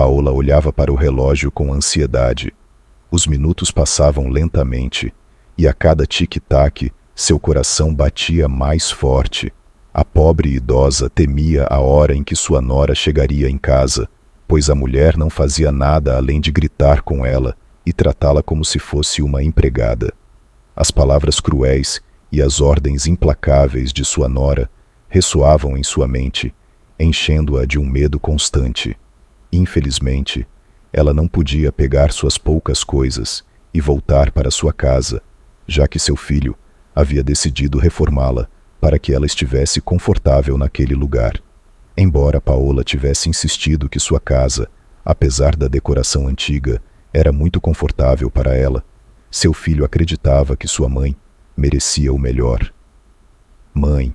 Paola olhava para o relógio com ansiedade. Os minutos passavam lentamente, e a cada tic-tac, seu coração batia mais forte. A pobre idosa temia a hora em que sua nora chegaria em casa, pois a mulher não fazia nada além de gritar com ela e tratá-la como se fosse uma empregada. As palavras cruéis e as ordens implacáveis de sua nora ressoavam em sua mente, enchendo-a de um medo constante. Infelizmente, ela não podia pegar suas poucas coisas e voltar para sua casa, já que seu filho havia decidido reformá-la para que ela estivesse confortável naquele lugar. Embora Paola tivesse insistido que sua casa, apesar da decoração antiga, era muito confortável para ela, seu filho acreditava que sua mãe merecia o melhor. Mãe,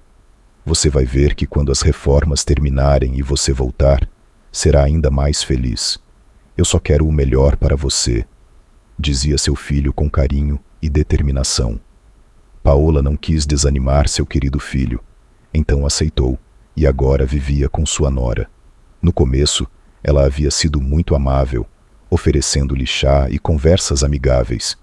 você vai ver que quando as reformas terminarem e você voltar, será ainda mais feliz. Eu só quero o melhor para você, dizia seu filho com carinho e determinação. Paola não quis desanimar seu querido filho, então aceitou e agora vivia com sua nora. No começo, ela havia sido muito amável, oferecendo-lhe chá e conversas amigáveis.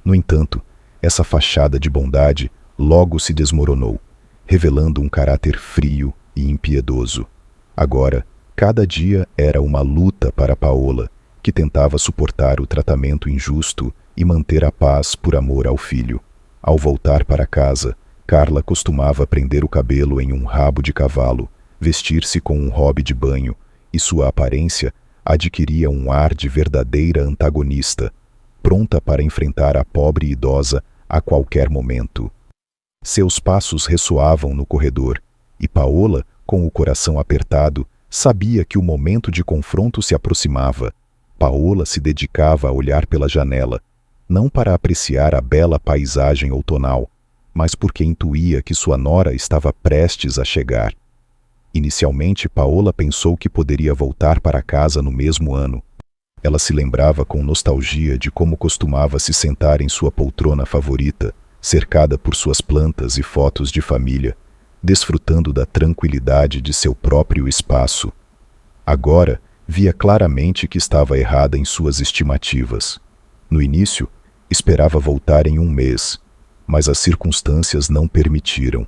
No entanto, essa fachada de bondade logo se desmoronou, revelando um caráter frio e impiedoso. Agora, cada dia era uma luta para Paola, que tentava suportar o tratamento injusto e manter a paz por amor ao filho. Ao voltar para casa, Carla costumava prender o cabelo em um rabo de cavalo, vestir-se com um robe de banho, e sua aparência adquiria um ar de verdadeira antagonista, pronta para enfrentar a pobre idosa a qualquer momento. Seus passos ressoavam no corredor, e Paola, com o coração apertado, sabia que o momento de confronto se aproximava. Paola se dedicava a olhar pela janela, não para apreciar a bela paisagem outonal, mas porque intuía que sua nora estava prestes a chegar. Inicialmente, Paola pensou que poderia voltar para casa no mesmo ano. Ela se lembrava com nostalgia de como costumava se sentar em sua poltrona favorita, cercada por suas plantas e fotos de família, desfrutando da tranquilidade de seu próprio espaço. Agora, via claramente que estava errada em suas estimativas. No início, esperava voltar em um mês, mas as circunstâncias não permitiram.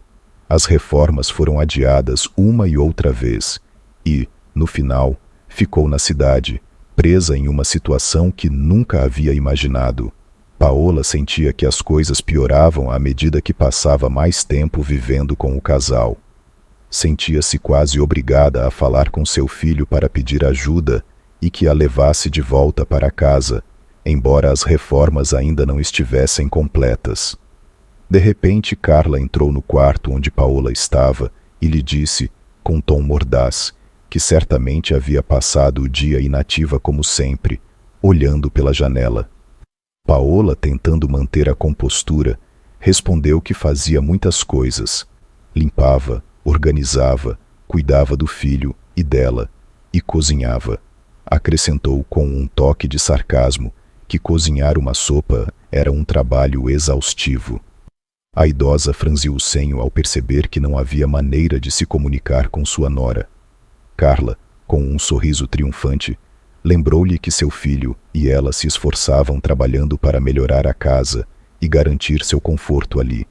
As reformas foram adiadas uma e outra vez e, no final, ficou na cidade, presa em uma situação que nunca havia imaginado. Paola sentia que as coisas pioravam à medida que passava mais tempo vivendo com o casal. Sentia-se quase obrigada a falar com seu filho para pedir ajuda e que a levasse de volta para casa, embora as reformas ainda não estivessem completas. De repente, Carla entrou no quarto onde Paola estava e lhe disse, com tom mordaz, que certamente havia passado o dia inativa como sempre, olhando pela janela. Paola, tentando manter a compostura, respondeu que fazia muitas coisas. Limpava, organizava, cuidava do filho e dela, e cozinhava. Acrescentou com um toque de sarcasmo que cozinhar uma sopa era um trabalho exaustivo. A idosa franziu o senho ao perceber que não havia maneira de se comunicar com sua nora. Carla, com um sorriso triunfante, lembrou-lhe que seu filho e ela se esforçavam trabalhando para melhorar a casa e garantir seu conforto ali.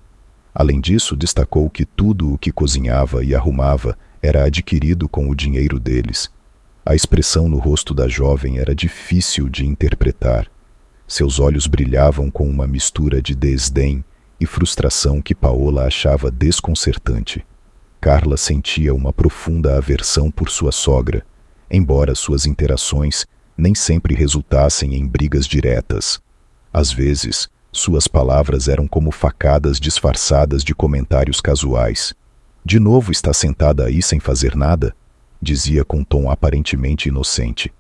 Além disso, destacou que tudo o que cozinhava e arrumava era adquirido com o dinheiro deles. A expressão no rosto da jovem era difícil de interpretar. Seus olhos brilhavam com uma mistura de desdém e frustração que Paola achava desconcertante. Carla sentia uma profunda aversão por sua sogra, embora suas interações nem sempre resultassem em brigas diretas. Às vezes, suas palavras eram como facadas disfarçadas de comentários casuais. "De novo está sentada aí sem fazer nada?", dizia com tom aparentemente inocente.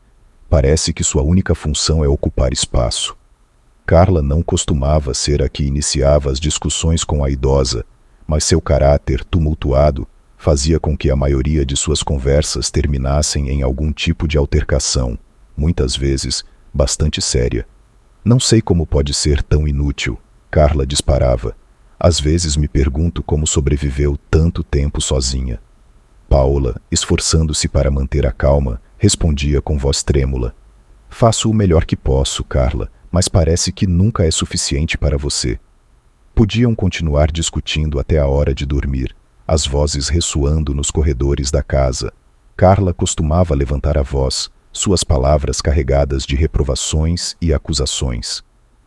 "Parece que sua única função é ocupar espaço." Carla não costumava ser a que iniciava as discussões com a idosa, mas seu caráter tumultuado fazia com que a maioria de suas conversas terminassem em algum tipo de altercação, muitas vezes bastante séria. "Não sei como pode ser tão inútil", Carla disparava. "Às vezes me pergunto como sobreviveu tanto tempo sozinha." Paola, esforçando-se para manter a calma, respondia com voz trêmula. Faço o melhor que posso, Carla, mas parece que nunca é suficiente para você. Podiam continuar discutindo até a hora de dormir, as vozes ressoando nos corredores da casa. Carla costumava levantar a voz, suas palavras carregadas de reprovações e acusações.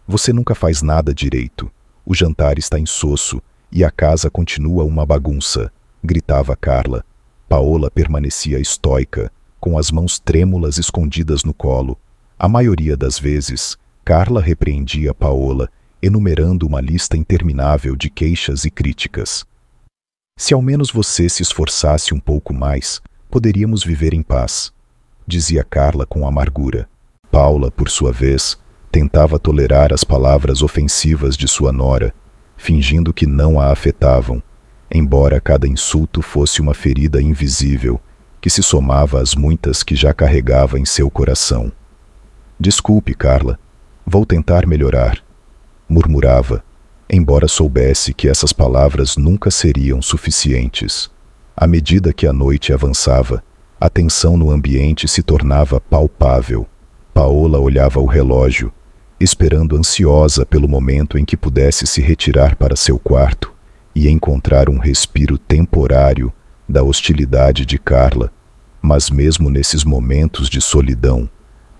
Você nunca faz nada direito. O jantar está insosso e a casa continua uma bagunça, gritava Carla. Paola permanecia estoica, com as mãos trêmulas escondidas no colo. A maioria das vezes, Carla repreendia Paola, enumerando uma lista interminável de queixas e críticas. Se ao menos você se esforçasse um pouco mais, poderíamos viver em paz, dizia Carla com amargura. Paula, por sua vez, tentava tolerar as palavras ofensivas de sua nora, fingindo que não a afetavam, embora cada insulto fosse uma ferida invisível que se somava às muitas que já carregava em seu coração. Desculpe, Carla, vou tentar melhorar, murmurava, embora soubesse que essas palavras nunca seriam suficientes. À medida que a noite avançava, a tensão no ambiente se tornava palpável. Paola olhava o relógio, esperando ansiosa pelo momento em que pudesse se retirar para seu quarto e encontrar um respiro temporário da hostilidade de Carla. Mas mesmo nesses momentos de solidão,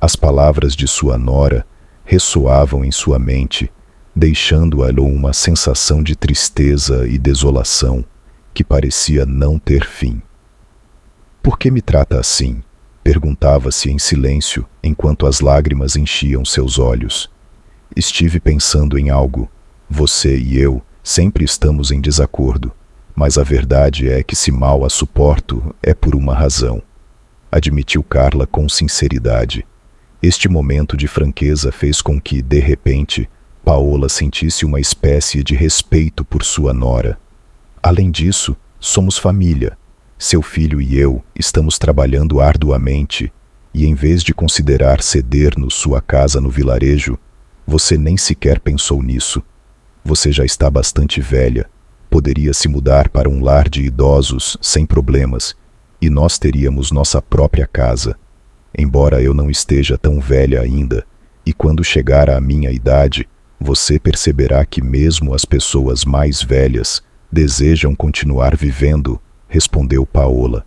as palavras de sua nora ressoavam em sua mente, deixando-a uma sensação de tristeza e desolação que parecia não ter fim. Por que me trata assim? Perguntava-se em silêncio, enquanto as lágrimas enchiam seus olhos. Estive pensando em algo. Você e eu sempre estamos em desacordo, mas a verdade é que se mal a suporto, é por uma razão. Admitiu Carla com sinceridade. Este momento de franqueza fez com que, de repente, Paola sentisse uma espécie de respeito por sua nora. Além disso, somos família. Seu filho e eu estamos trabalhando arduamente, e em vez de considerar ceder-nos sua casa no vilarejo, você nem sequer pensou nisso. Você já está bastante velha, poderia se mudar para um lar de idosos sem problemas, e nós teríamos nossa própria casa. Embora eu não esteja tão velha ainda, e quando chegar à minha idade, você perceberá que mesmo as pessoas mais velhas desejam continuar vivendo, respondeu Paola.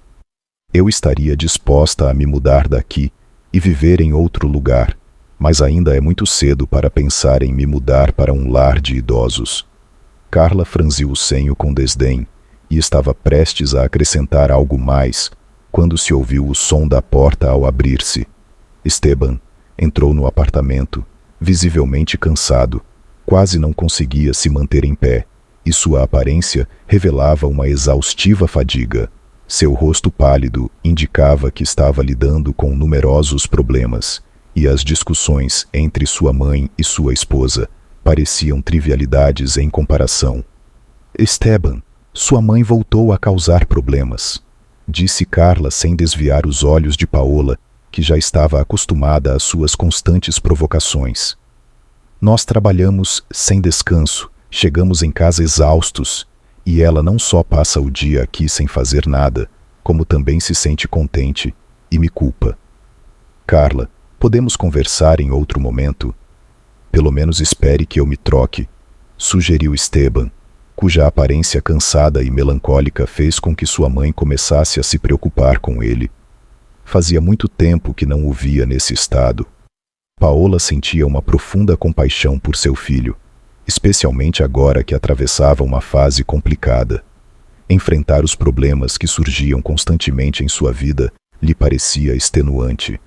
Eu estaria disposta a me mudar daqui e viver em outro lugar, mas ainda é muito cedo para pensar em me mudar para um lar de idosos. Carla franziu o senho com desdém e estava prestes a acrescentar algo mais, quando se ouviu o som da porta ao abrir-se. Esteban entrou no apartamento, visivelmente cansado, quase não conseguia se manter em pé, e sua aparência revelava uma exaustiva fadiga. Seu rosto pálido indicava que estava lidando com numerosos problemas, e as discussões entre sua mãe e sua esposa pareciam trivialidades em comparação. Esteban, sua mãe voltou a causar problemas, disse Carla sem desviar os olhos de Paola, que já estava acostumada às suas constantes provocações. Nós trabalhamos sem descanso, chegamos em casa exaustos, e ela não só passa o dia aqui sem fazer nada, como também se sente contente e me culpa. Carla, podemos conversar em outro momento? Pelo menos espere que eu me troque, sugeriu Esteban, cuja aparência cansada e melancólica fez com que sua mãe começasse a se preocupar com ele. Fazia muito tempo que não o via nesse estado. Paola sentia uma profunda compaixão por seu filho, especialmente agora que atravessava uma fase complicada. Enfrentar os problemas que surgiam constantemente em sua vida lhe parecia extenuante.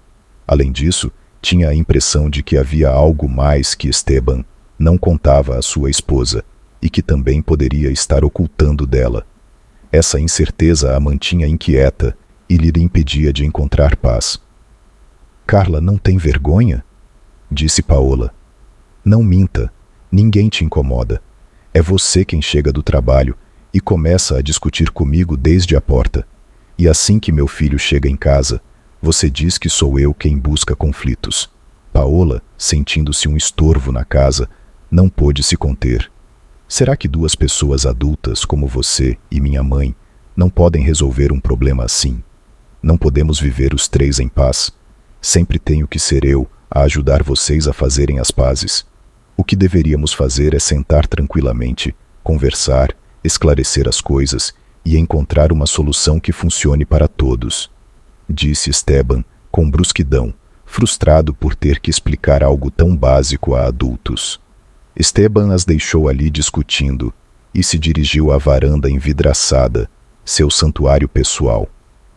Além disso, tinha a impressão de que havia algo mais que Esteban não contava à sua esposa e que também poderia estar ocultando dela. Essa incerteza a mantinha inquieta e lhe impedia de encontrar paz. Carla não tem vergonha? Disse Paola. Não minta, ninguém te incomoda. É você quem chega do trabalho e começa a discutir comigo desde a porta. E assim que meu filho chega em casa, você diz que sou eu quem busca conflitos. Paola, sentindo-se um estorvo na casa, não pôde se conter. Será que duas pessoas adultas como você e minha mãe não podem resolver um problema assim? Não podemos viver os três em paz. Sempre tenho que ser eu a ajudar vocês a fazerem as pazes. O que deveríamos fazer é sentar tranquilamente, conversar, esclarecer as coisas e encontrar uma solução que funcione para todos, disse Esteban com brusquidão, frustrado por ter que explicar algo tão básico a adultos. Esteban as deixou ali discutindo e se dirigiu à varanda envidraçada, seu santuário pessoal.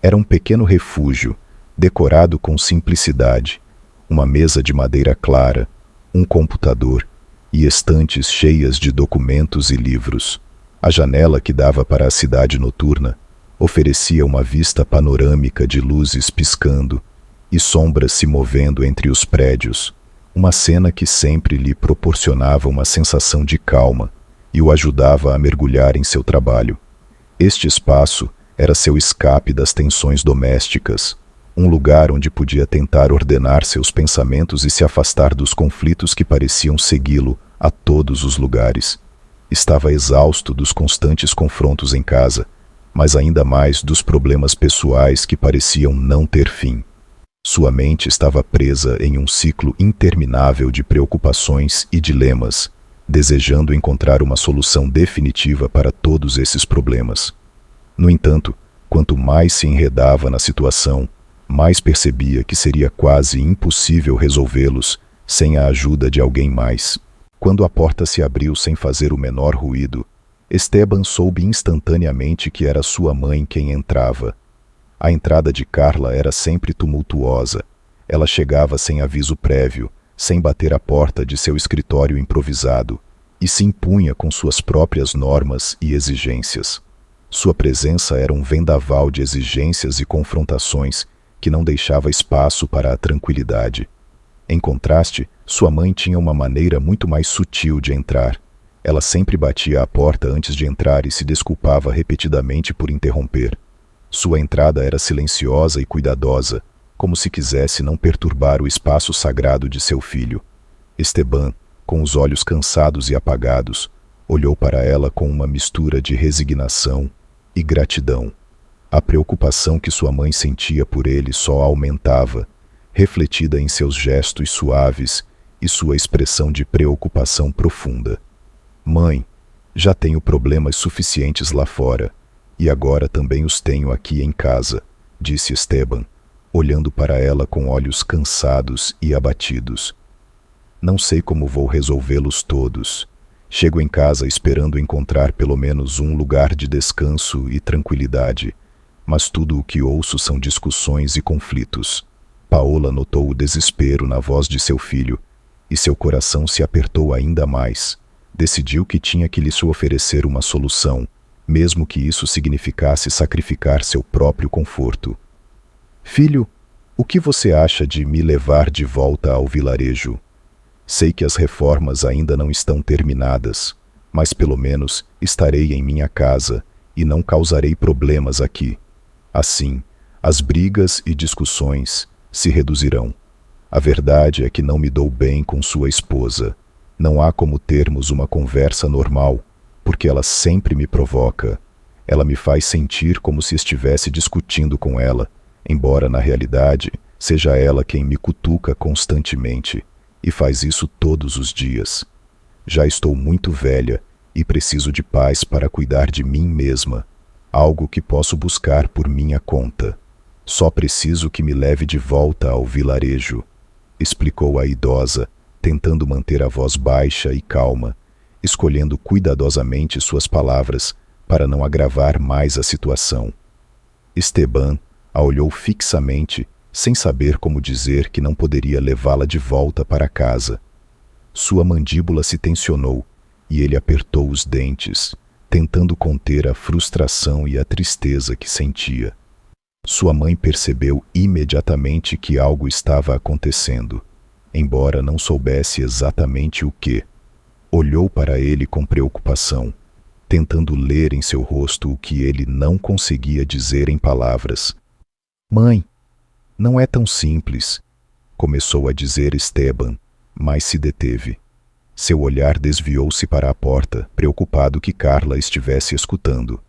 Era um pequeno refúgio, decorado com simplicidade, uma mesa de madeira clara, um computador e estantes cheias de documentos e livros. A janela que dava para a cidade noturna oferecia uma vista panorâmica de luzes piscando e sombras se movendo entre os prédios, uma cena que sempre lhe proporcionava uma sensação de calma e o ajudava a mergulhar em seu trabalho. Este espaço era seu escape das tensões domésticas, um lugar onde podia tentar ordenar seus pensamentos e se afastar dos conflitos que pareciam segui-lo a todos os lugares. Estava exausto dos constantes confrontos em casa, mas ainda mais dos problemas pessoais que pareciam não ter fim. Sua mente estava presa em um ciclo interminável de preocupações e dilemas, desejando encontrar uma solução definitiva para todos esses problemas. No entanto, quanto mais se enredava na situação, mais percebia que seria quase impossível resolvê-los sem a ajuda de alguém mais. Quando a porta se abriu sem fazer o menor ruído, Esteban soube instantaneamente que era sua mãe quem entrava. A entrada de Carla era sempre tumultuosa. Ela chegava sem aviso prévio, sem bater a porta de seu escritório improvisado, e se impunha com suas próprias normas e exigências. Sua presença era um vendaval de exigências e confrontações que não deixava espaço para a tranquilidade. Em contraste, sua mãe tinha uma maneira muito mais sutil de entrar. Ela sempre batia à porta antes de entrar e se desculpava repetidamente por interromper. Sua entrada era silenciosa e cuidadosa, como se quisesse não perturbar o espaço sagrado de seu filho. Esteban, com os olhos cansados e apagados, olhou para ela com uma mistura de resignação e gratidão. A preocupação que sua mãe sentia por ele só aumentava, refletida em seus gestos suaves e sua expressão de preocupação profunda. Mãe, já tenho problemas suficientes lá fora, e agora também os tenho aqui em casa, disse Esteban, olhando para ela com olhos cansados e abatidos. Não sei como vou resolvê-los todos. Chego em casa esperando encontrar pelo menos um lugar de descanso e tranquilidade, mas tudo o que ouço são discussões e conflitos. Paola notou o desespero na voz de seu filho, e seu coração se apertou ainda mais. Decidiu que tinha que lhes oferecer uma solução, mesmo que isso significasse sacrificar seu próprio conforto. Filho, o que você acha de me levar de volta ao vilarejo? Sei que as reformas ainda não estão terminadas, mas pelo menos estarei em minha casa e não causarei problemas aqui. Assim, as brigas e discussões se reduzirão. A verdade é que não me dou bem com sua esposa. Não há como termos uma conversa normal, porque ela sempre me provoca. Ela me faz sentir como se estivesse discutindo com ela, embora na realidade seja ela quem me cutuca constantemente, e faz isso todos os dias. Já estou muito velha e preciso de paz para cuidar de mim mesma, algo que posso buscar por minha conta. Só preciso que me leve de volta ao vilarejo, explicou a idosa, tentando manter a voz baixa e calma, escolhendo cuidadosamente suas palavras para não agravar mais a situação. Esteban a olhou fixamente, sem saber como dizer que não poderia levá-la de volta para casa. Sua mandíbula se tensionou e ele apertou os dentes, tentando conter a frustração e a tristeza que sentia. Sua mãe percebeu imediatamente que algo estava acontecendo, embora não soubesse exatamente o que. Olhou para ele com preocupação, tentando ler em seu rosto o que ele não conseguia dizer em palavras. Mãe, não é tão simples, começou a dizer Esteban, mas se deteve. Seu olhar desviou-se para a porta, preocupado que Carla estivesse escutando.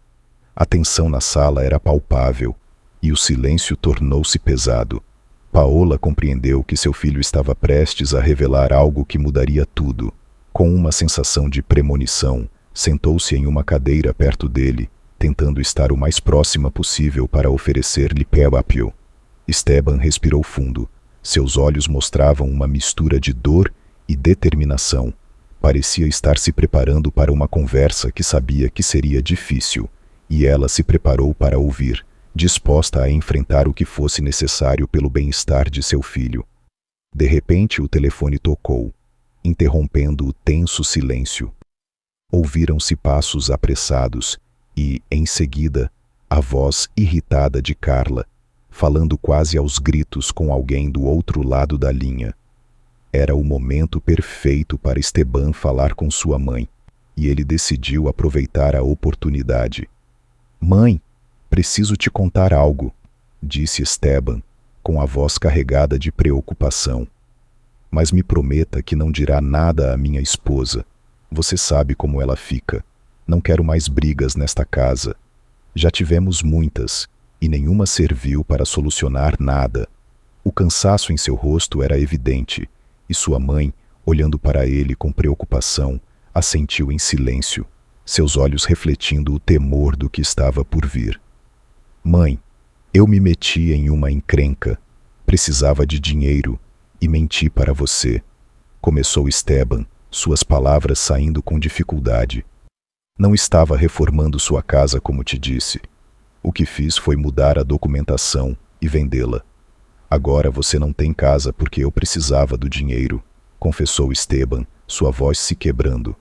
A tensão na sala era palpável, e o silêncio tornou-se pesado. Paola compreendeu que seu filho estava prestes a revelar algo que mudaria tudo. Com uma sensação de premonição, sentou-se em uma cadeira perto dele, tentando estar o mais próxima possível para oferecer-lhe pé-apio. Esteban respirou fundo. Seus olhos mostravam uma mistura de dor e determinação. Parecia estar se preparando para uma conversa que sabia que seria difícil, e ela se preparou para ouvir, disposta a enfrentar o que fosse necessário pelo bem-estar de seu filho. De repente, o telefone tocou, interrompendo o tenso silêncio. Ouviram-se passos apressados e, em seguida, a voz irritada de Carla, falando quase aos gritos com alguém do outro lado da linha. Era o momento perfeito para Esteban falar com sua mãe, e ele decidiu aproveitar a oportunidade. «Mãe, preciso te contar algo», disse Esteban, com a voz carregada de preocupação. «Mas me prometa que não dirá nada à minha esposa. Você sabe como ela fica. Não quero mais brigas nesta casa. Já tivemos muitas, e nenhuma serviu para solucionar nada». O cansaço em seu rosto era evidente, e sua mãe, olhando para ele com preocupação, assentiu em silêncio, seus olhos refletindo o temor do que estava por vir. «Mãe, eu me meti em uma encrenca. Precisava de dinheiro e menti para você», começou Esteban, suas palavras saindo com dificuldade. «Não estava reformando sua casa como te disse. O que fiz foi mudar a documentação e vendê-la. Agora você não tem casa porque eu precisava do dinheiro», confessou Esteban, sua voz se quebrando.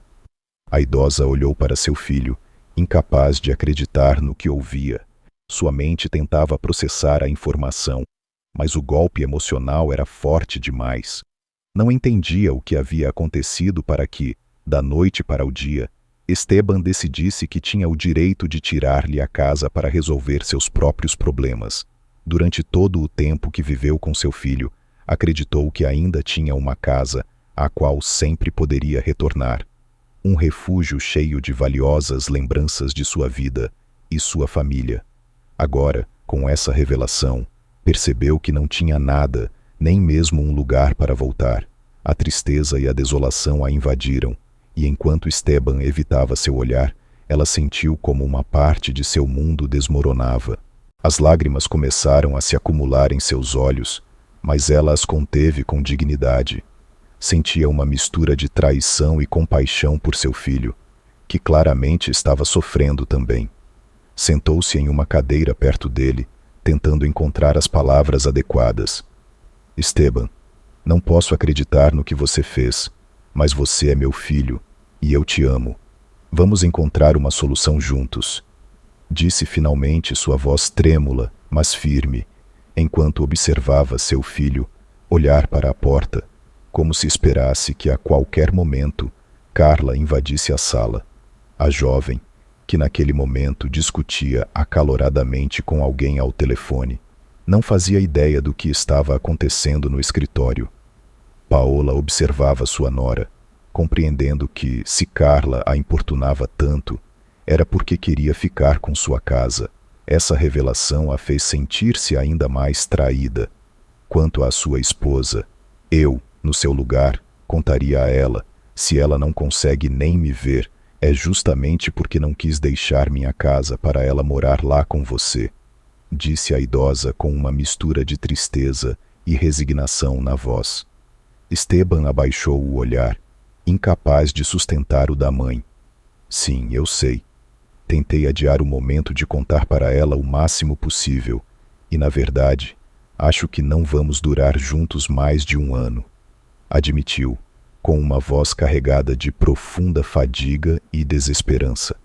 A idosa olhou para seu filho, incapaz de acreditar no que ouvia. Sua mente tentava processar a informação, mas o golpe emocional era forte demais. Não entendia o que havia acontecido para que, da noite para o dia, Esteban decidisse que tinha o direito de tirar-lhe a casa para resolver seus próprios problemas. Durante todo o tempo que viveu com seu filho, acreditou que ainda tinha uma casa à qual sempre poderia retornar. Um refúgio cheio de valiosas lembranças de sua vida e sua família. Agora, com essa revelação, percebeu que não tinha nada, nem mesmo um lugar para voltar. A tristeza e a desolação a invadiram, e enquanto Esteban evitava seu olhar, ela sentiu como uma parte de seu mundo desmoronava. As lágrimas começaram a se acumular em seus olhos, mas ela as conteve com dignidade. Sentia uma mistura de traição e compaixão por seu filho, que claramente estava sofrendo também. Sentou-se em uma cadeira perto dele, tentando encontrar as palavras adequadas. «Esteban, não posso acreditar no que você fez, mas você é meu filho, e eu te amo. Vamos encontrar uma solução juntos», disse finalmente, sua voz trêmula, mas firme, enquanto observava seu filho olhar para a porta, como se esperasse que a qualquer momento Carla invadisse a sala. A jovem, que naquele momento discutia acaloradamente com alguém ao telefone, não fazia ideia do que estava acontecendo no escritório. Paola observava sua nora, compreendendo que, se Carla a importunava tanto, era porque queria ficar com sua casa. Essa revelação a fez sentir-se ainda mais traída. Quanto à sua esposa, eu, no seu lugar, contaria a ela: se ela não consegue nem me ver, é justamente porque não quis deixar minha casa para ela morar lá com você, disse a idosa com uma mistura de tristeza e resignação na voz. Esteban abaixou o olhar, incapaz de sustentar o da mãe. Sim, eu sei. Tentei adiar o momento de contar para ela o máximo possível, e, na verdade, acho que não vamos durar juntos mais de 1 ano, admitiu, com uma voz carregada de profunda fadiga e desesperança.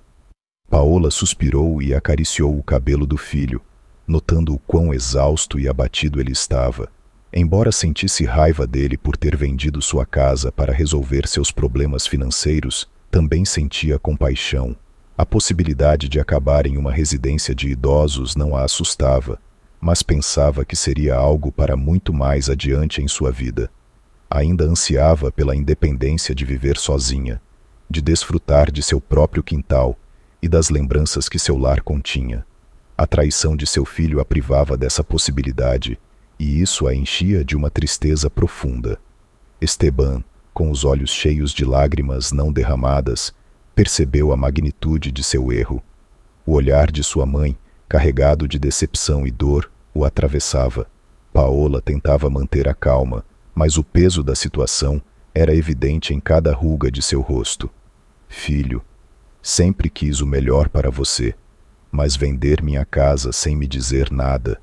Paola suspirou e acariciou o cabelo do filho, notando o quão exausto e abatido ele estava. Embora sentisse raiva dele por ter vendido sua casa para resolver seus problemas financeiros, também sentia compaixão. A possibilidade de acabar em uma residência de idosos não a assustava, mas pensava que seria algo para muito mais adiante em sua vida. Ainda ansiava pela independência de viver sozinha, de desfrutar de seu próprio quintal e das lembranças que seu lar continha. A traição de seu filho a privava dessa possibilidade, e isso a enchia de uma tristeza profunda. Esteban, com os olhos cheios de lágrimas não derramadas, percebeu a magnitude de seu erro. O olhar de sua mãe, carregado de decepção e dor, o atravessava. Paola tentava manter a calma, mas o peso da situação era evidente em cada ruga de seu rosto. Filho, sempre quis o melhor para você, mas vender minha casa sem me dizer nada,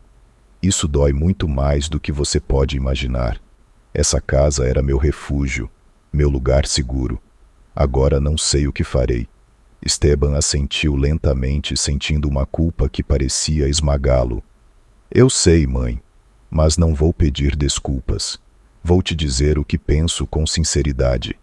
isso dói muito mais do que você pode imaginar. Essa casa era meu refúgio, meu lugar seguro. Agora não sei o que farei. Esteban assentiu lentamente, sentindo uma culpa que parecia esmagá-lo. Eu sei, mãe, mas não vou pedir desculpas. Vou te dizer o que penso com sinceridade.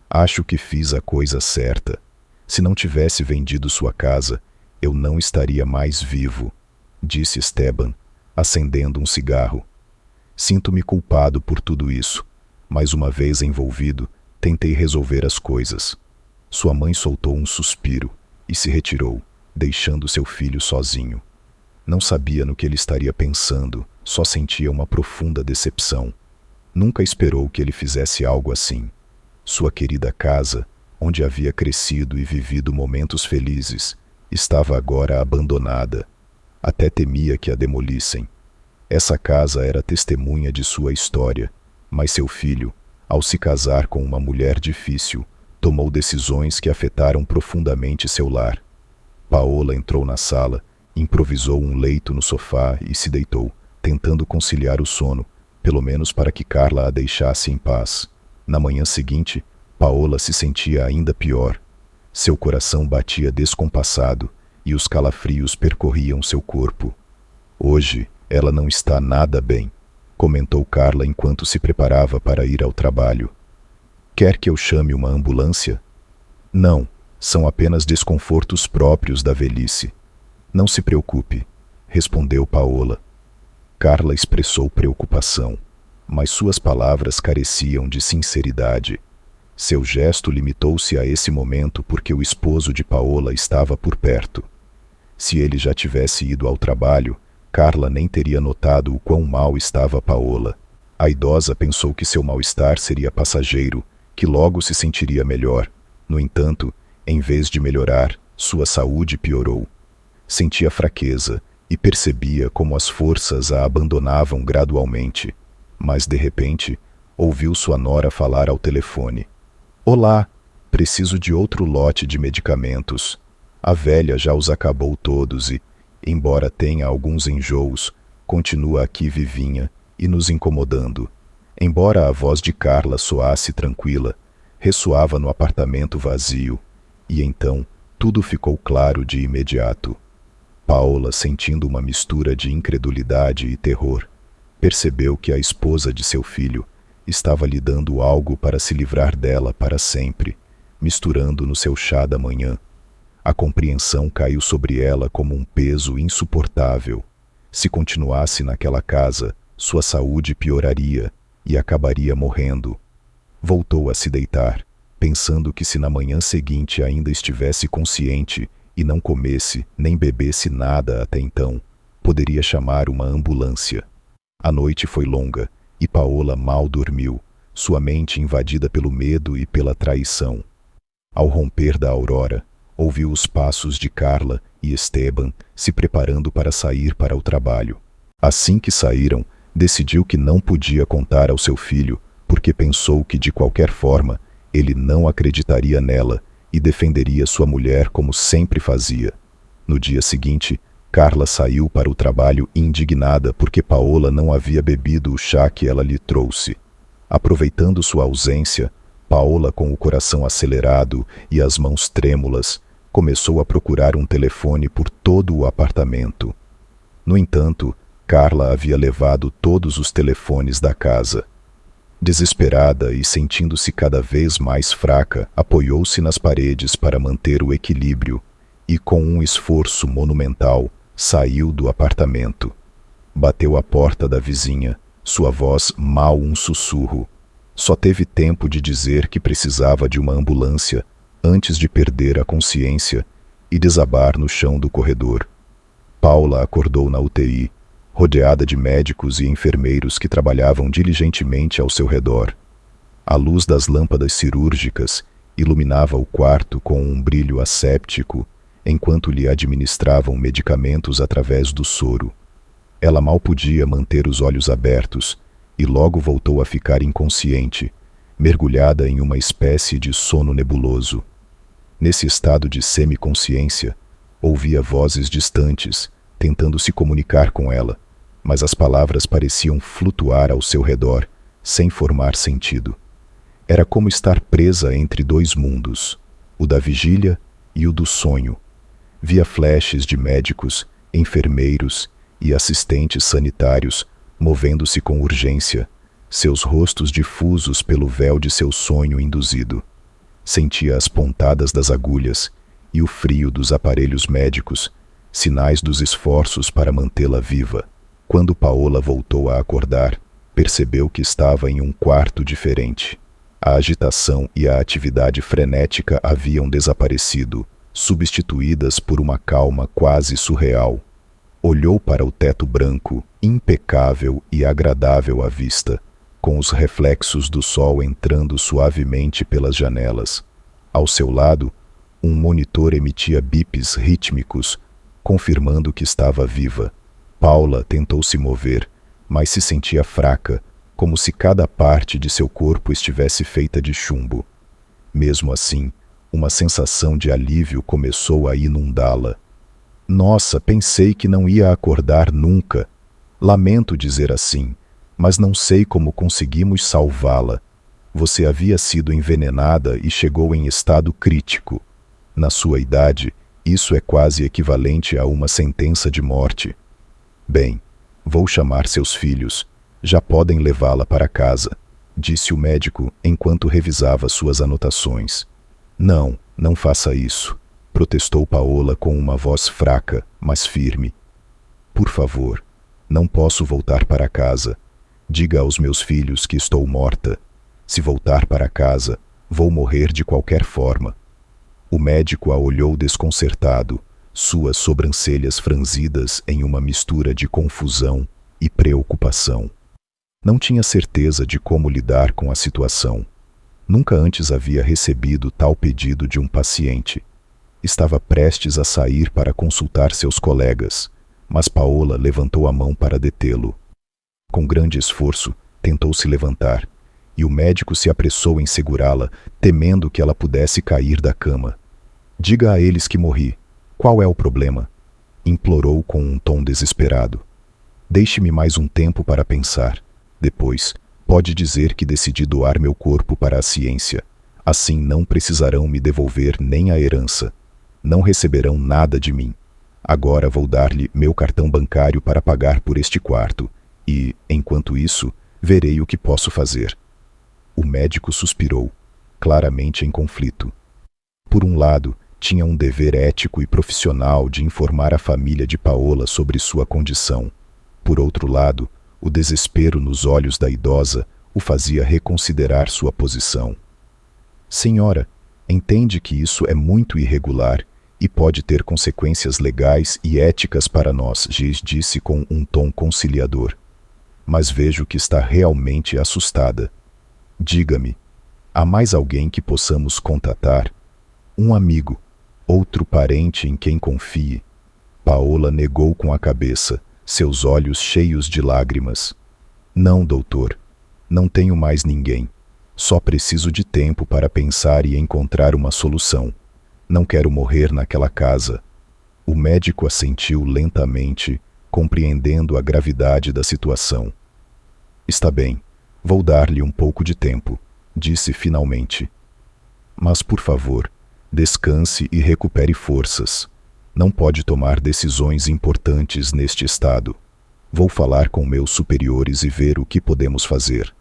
Acho que fiz a coisa certa. Se não tivesse vendido sua casa, eu não estaria mais vivo, disse Esteban, acendendo um cigarro. Sinto-me culpado por tudo isso, mas uma vez envolvido, tentei resolver as coisas. Sua mãe soltou um suspiro e se retirou, deixando seu filho sozinho. Não sabia no que ele estaria pensando, só sentia uma profunda decepção. Nunca esperou que ele fizesse algo assim. Sua querida casa, onde havia crescido e vivido momentos felizes, estava agora abandonada. Até temia que a demolissem. Essa casa era testemunha de sua história, mas seu filho, ao se casar com uma mulher difícil, tomou decisões que afetaram profundamente seu lar. Paola entrou na sala, improvisou um leito no sofá e se deitou, tentando conciliar o sono, pelo menos para que Carla a deixasse em paz. Na manhã seguinte, Paola se sentia ainda pior. Seu coração batia descompassado e os calafrios percorriam seu corpo. Hoje, ela não está nada bem, comentou Carla enquanto se preparava para ir ao trabalho. Quer que eu chame uma ambulância? Não, são apenas desconfortos próprios da velhice. Não se preocupe, respondeu Paola. Carla expressou preocupação, mas suas palavras careciam de sinceridade. Seu gesto limitou-se a esse momento porque o esposo de Paola estava por perto. Se ele já tivesse ido ao trabalho, Carla nem teria notado o quão mal estava Paola. A idosa pensou que seu mal-estar seria passageiro, que logo se sentiria melhor. No entanto, em vez de melhorar, sua saúde piorou. Sentia fraqueza e percebia como as forças a abandonavam gradualmente. Mas, de repente, ouviu sua nora falar ao telefone. Olá, preciso de outro lote de medicamentos. A velha já os acabou todos e, embora tenha alguns enjoos, continua aqui vivinha e nos incomodando. Embora a voz de Carla soasse tranquila, ressoava no apartamento vazio, e então tudo ficou claro de imediato. Paola, sentindo uma mistura de incredulidade e terror, percebeu que a esposa de seu filho estava lhe dando algo para se livrar dela para sempre, misturando no seu chá da manhã. A compreensão caiu sobre ela como um peso insuportável. Se continuasse naquela casa, sua saúde pioraria e acabaria morrendo. Voltou a se deitar, pensando que se na manhã seguinte ainda estivesse consciente e não comesse nem bebesse nada até então, poderia chamar uma ambulância. A noite foi longa e Paola mal dormiu, sua mente invadida pelo medo e pela traição. Ao romper da aurora, ouviu os passos de Carla e Esteban se preparando para sair para o trabalho. Assim que saíram, decidiu que não podia contar ao seu filho, porque pensou que de qualquer forma ele não acreditaria nela e defenderia sua mulher como sempre fazia. No dia seguinte, Carla saiu para o trabalho indignada porque Paola não havia bebido o chá que ela lhe trouxe. Aproveitando sua ausência, Paola, com o coração acelerado e as mãos trêmulas, começou a procurar um telefone por todo o apartamento. No entanto, Carla havia levado todos os telefones da casa. Desesperada e sentindo-se cada vez mais fraca, apoiou-se nas paredes para manter o equilíbrio e, com um esforço monumental, saiu do apartamento. Bateu à porta da vizinha, sua voz mal um sussurro. Só teve tempo de dizer que precisava de uma ambulância antes de perder a consciência e desabar no chão do corredor. Paula acordou na UTI, rodeada de médicos e enfermeiros que trabalhavam diligentemente ao seu redor. A luz das lâmpadas cirúrgicas iluminava o quarto com um brilho asséptico, enquanto lhe administravam medicamentos através do soro. Ela mal podia manter os olhos abertos e logo voltou a ficar inconsciente, mergulhada em uma espécie de sono nebuloso. Nesse estado de semiconsciência, ouvia vozes distantes, tentando se comunicar com ela, mas as palavras pareciam flutuar ao seu redor, sem formar sentido. Era como estar presa entre dois mundos, o da vigília e o do sonho. Via flashes de médicos, enfermeiros e assistentes sanitários movendo-se com urgência, seus rostos difusos pelo véu de seu sonho induzido. Sentia as pontadas das agulhas e o frio dos aparelhos médicos, sinais dos esforços para mantê-la viva. Quando Paola voltou a acordar, percebeu que estava em um quarto diferente. A agitação e a atividade frenética haviam desaparecido, substituídas por uma calma quase surreal. Olhou para o teto branco, impecável e agradável à vista, com os reflexos do sol entrando suavemente pelas janelas. Ao seu lado, um monitor emitia bips rítmicos, confirmando que estava viva. Paula tentou se mover, mas se sentia fraca, como se cada parte de seu corpo estivesse feita de chumbo. Mesmo assim, uma sensação de alívio começou a inundá-la. Nossa, pensei que não ia acordar nunca. Lamento dizer assim, mas não sei como conseguimos salvá-la. Você havia sido envenenada e chegou em estado crítico. Na sua idade, isso é quase equivalente a uma sentença de morte. Bem, vou chamar seus filhos. Já podem levá-la para casa, disse o médico enquanto revisava suas anotações. Não, não faça isso, protestou Paola com uma voz fraca, mas firme. Por favor, não posso voltar para casa. Diga aos meus filhos que estou morta. Se voltar para casa, vou morrer de qualquer forma. O médico a olhou desconcertado, suas sobrancelhas franzidas em uma mistura de confusão e preocupação. Não tinha certeza de como lidar com a situação. Nunca antes havia recebido tal pedido de um paciente. Estava prestes a sair para consultar seus colegas, mas Paola levantou a mão para detê-lo. Com grande esforço, tentou se levantar, e o médico se apressou em segurá-la, temendo que ela pudesse cair da cama. Diga a eles que morri. Qual é o problema? Implorou com um tom desesperado. Deixe-me mais um tempo para pensar. Depois, pode dizer que decidi doar meu corpo para a ciência. Assim não precisarão me devolver nem a herança. Não receberão nada de mim. Agora vou dar-lhe meu cartão bancário para pagar por este quarto. E, enquanto isso, verei o que posso fazer. O médico suspirou, claramente em conflito. Por um lado, tinha um dever ético e profissional de informar a família de Paola sobre sua condição. Por outro lado, o desespero nos olhos da idosa o fazia reconsiderar sua posição. Senhora, entende que isso é muito irregular e pode ter consequências legais e éticas para nós, Giz disse com um tom conciliador. Mas vejo que está realmente assustada. Diga-me, há mais alguém que possamos contatar? Um amigo, outro parente em quem confie? Paola negou com a cabeça, seus olhos cheios de lágrimas. Não, doutor. Não tenho mais ninguém. Só preciso de tempo para pensar e encontrar uma solução. Não quero morrer naquela casa. O médico assentiu lentamente, compreendendo a gravidade da situação. Está bem, vou dar-lhe um pouco de tempo, disse finalmente. Mas, por favor, descanse e recupere forças. Não pode tomar decisões importantes neste estado. Vou falar com meus superiores e ver o que podemos fazer.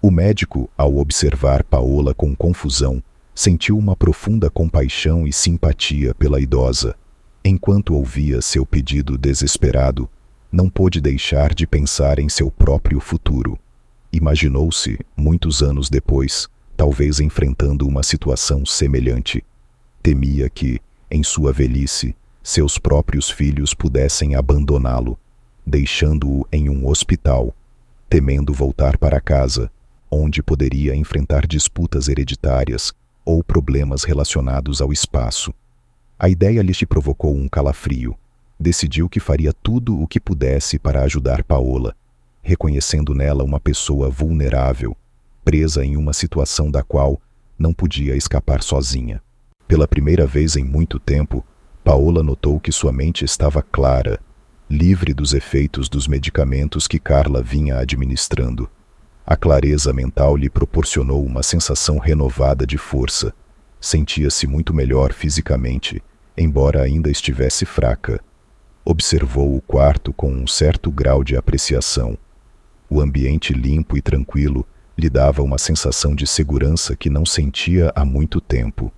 O médico, ao observar Paola com confusão, sentiu uma profunda compaixão e simpatia pela idosa. Enquanto ouvia seu pedido desesperado, não pôde deixar de pensar em seu próprio futuro. Imaginou-se, muitos anos depois, talvez enfrentando uma situação semelhante. Temia que, em sua velhice, seus próprios filhos pudessem abandoná-lo, deixando-o em um hospital, temendo voltar para casa, onde poderia enfrentar disputas hereditárias ou problemas relacionados ao espaço. A ideia lhe provocou um calafrio. Decidiu que faria tudo o que pudesse para ajudar Paola, reconhecendo nela uma pessoa vulnerável, presa em uma situação da qual não podia escapar sozinha. Pela primeira vez em muito tempo, Paola notou que sua mente estava clara, livre dos efeitos dos medicamentos que Carla vinha administrando. A clareza mental lhe proporcionou uma sensação renovada de força. Sentia-se muito melhor fisicamente, embora ainda estivesse fraca. Observou o quarto com um certo grau de apreciação. O ambiente limpo e tranquilo lhe dava uma sensação de segurança que não sentia há muito tempo.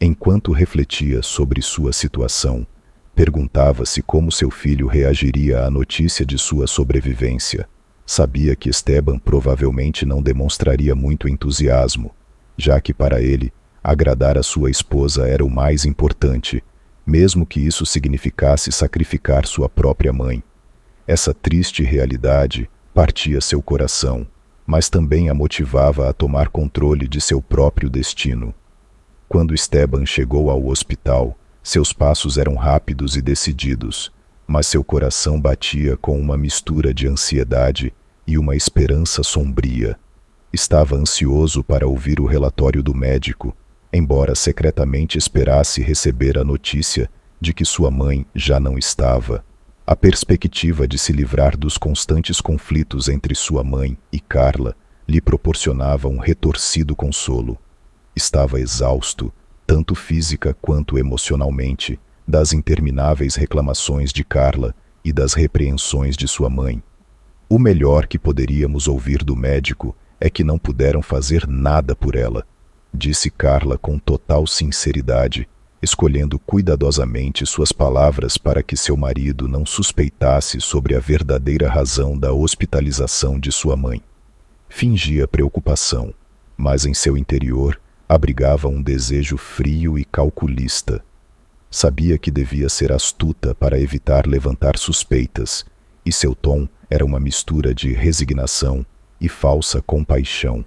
Enquanto refletia sobre sua situação, perguntava-se como seu filho reagiria à notícia de sua sobrevivência. Sabia que Esteban provavelmente não demonstraria muito entusiasmo, já que para ele, agradar a sua esposa era o mais importante, mesmo que isso significasse sacrificar sua própria mãe. Essa triste realidade partia seu coração, mas também a motivava a tomar controle de seu próprio destino. Quando Esteban chegou ao hospital, seus passos eram rápidos e decididos, mas seu coração batia com uma mistura de ansiedade e uma esperança sombria. Estava ansioso para ouvir o relatório do médico, embora secretamente esperasse receber a notícia de que sua mãe já não estava. A perspectiva de se livrar dos constantes conflitos entre sua mãe e Carla lhe proporcionava um retorcido consolo. Estava exausto, tanto física quanto emocionalmente, das intermináveis reclamações de Carla e das repreensões de sua mãe. O melhor que poderíamos ouvir do médico é que não puderam fazer nada por ela, disse Carla com total sinceridade, escolhendo cuidadosamente suas palavras para que seu marido não suspeitasse sobre a verdadeira razão da hospitalização de sua mãe. Fingia preocupação, mas em seu interior abrigava um desejo frio e calculista. Sabia que devia ser astuta para evitar levantar suspeitas, e seu tom era uma mistura de resignação e falsa compaixão.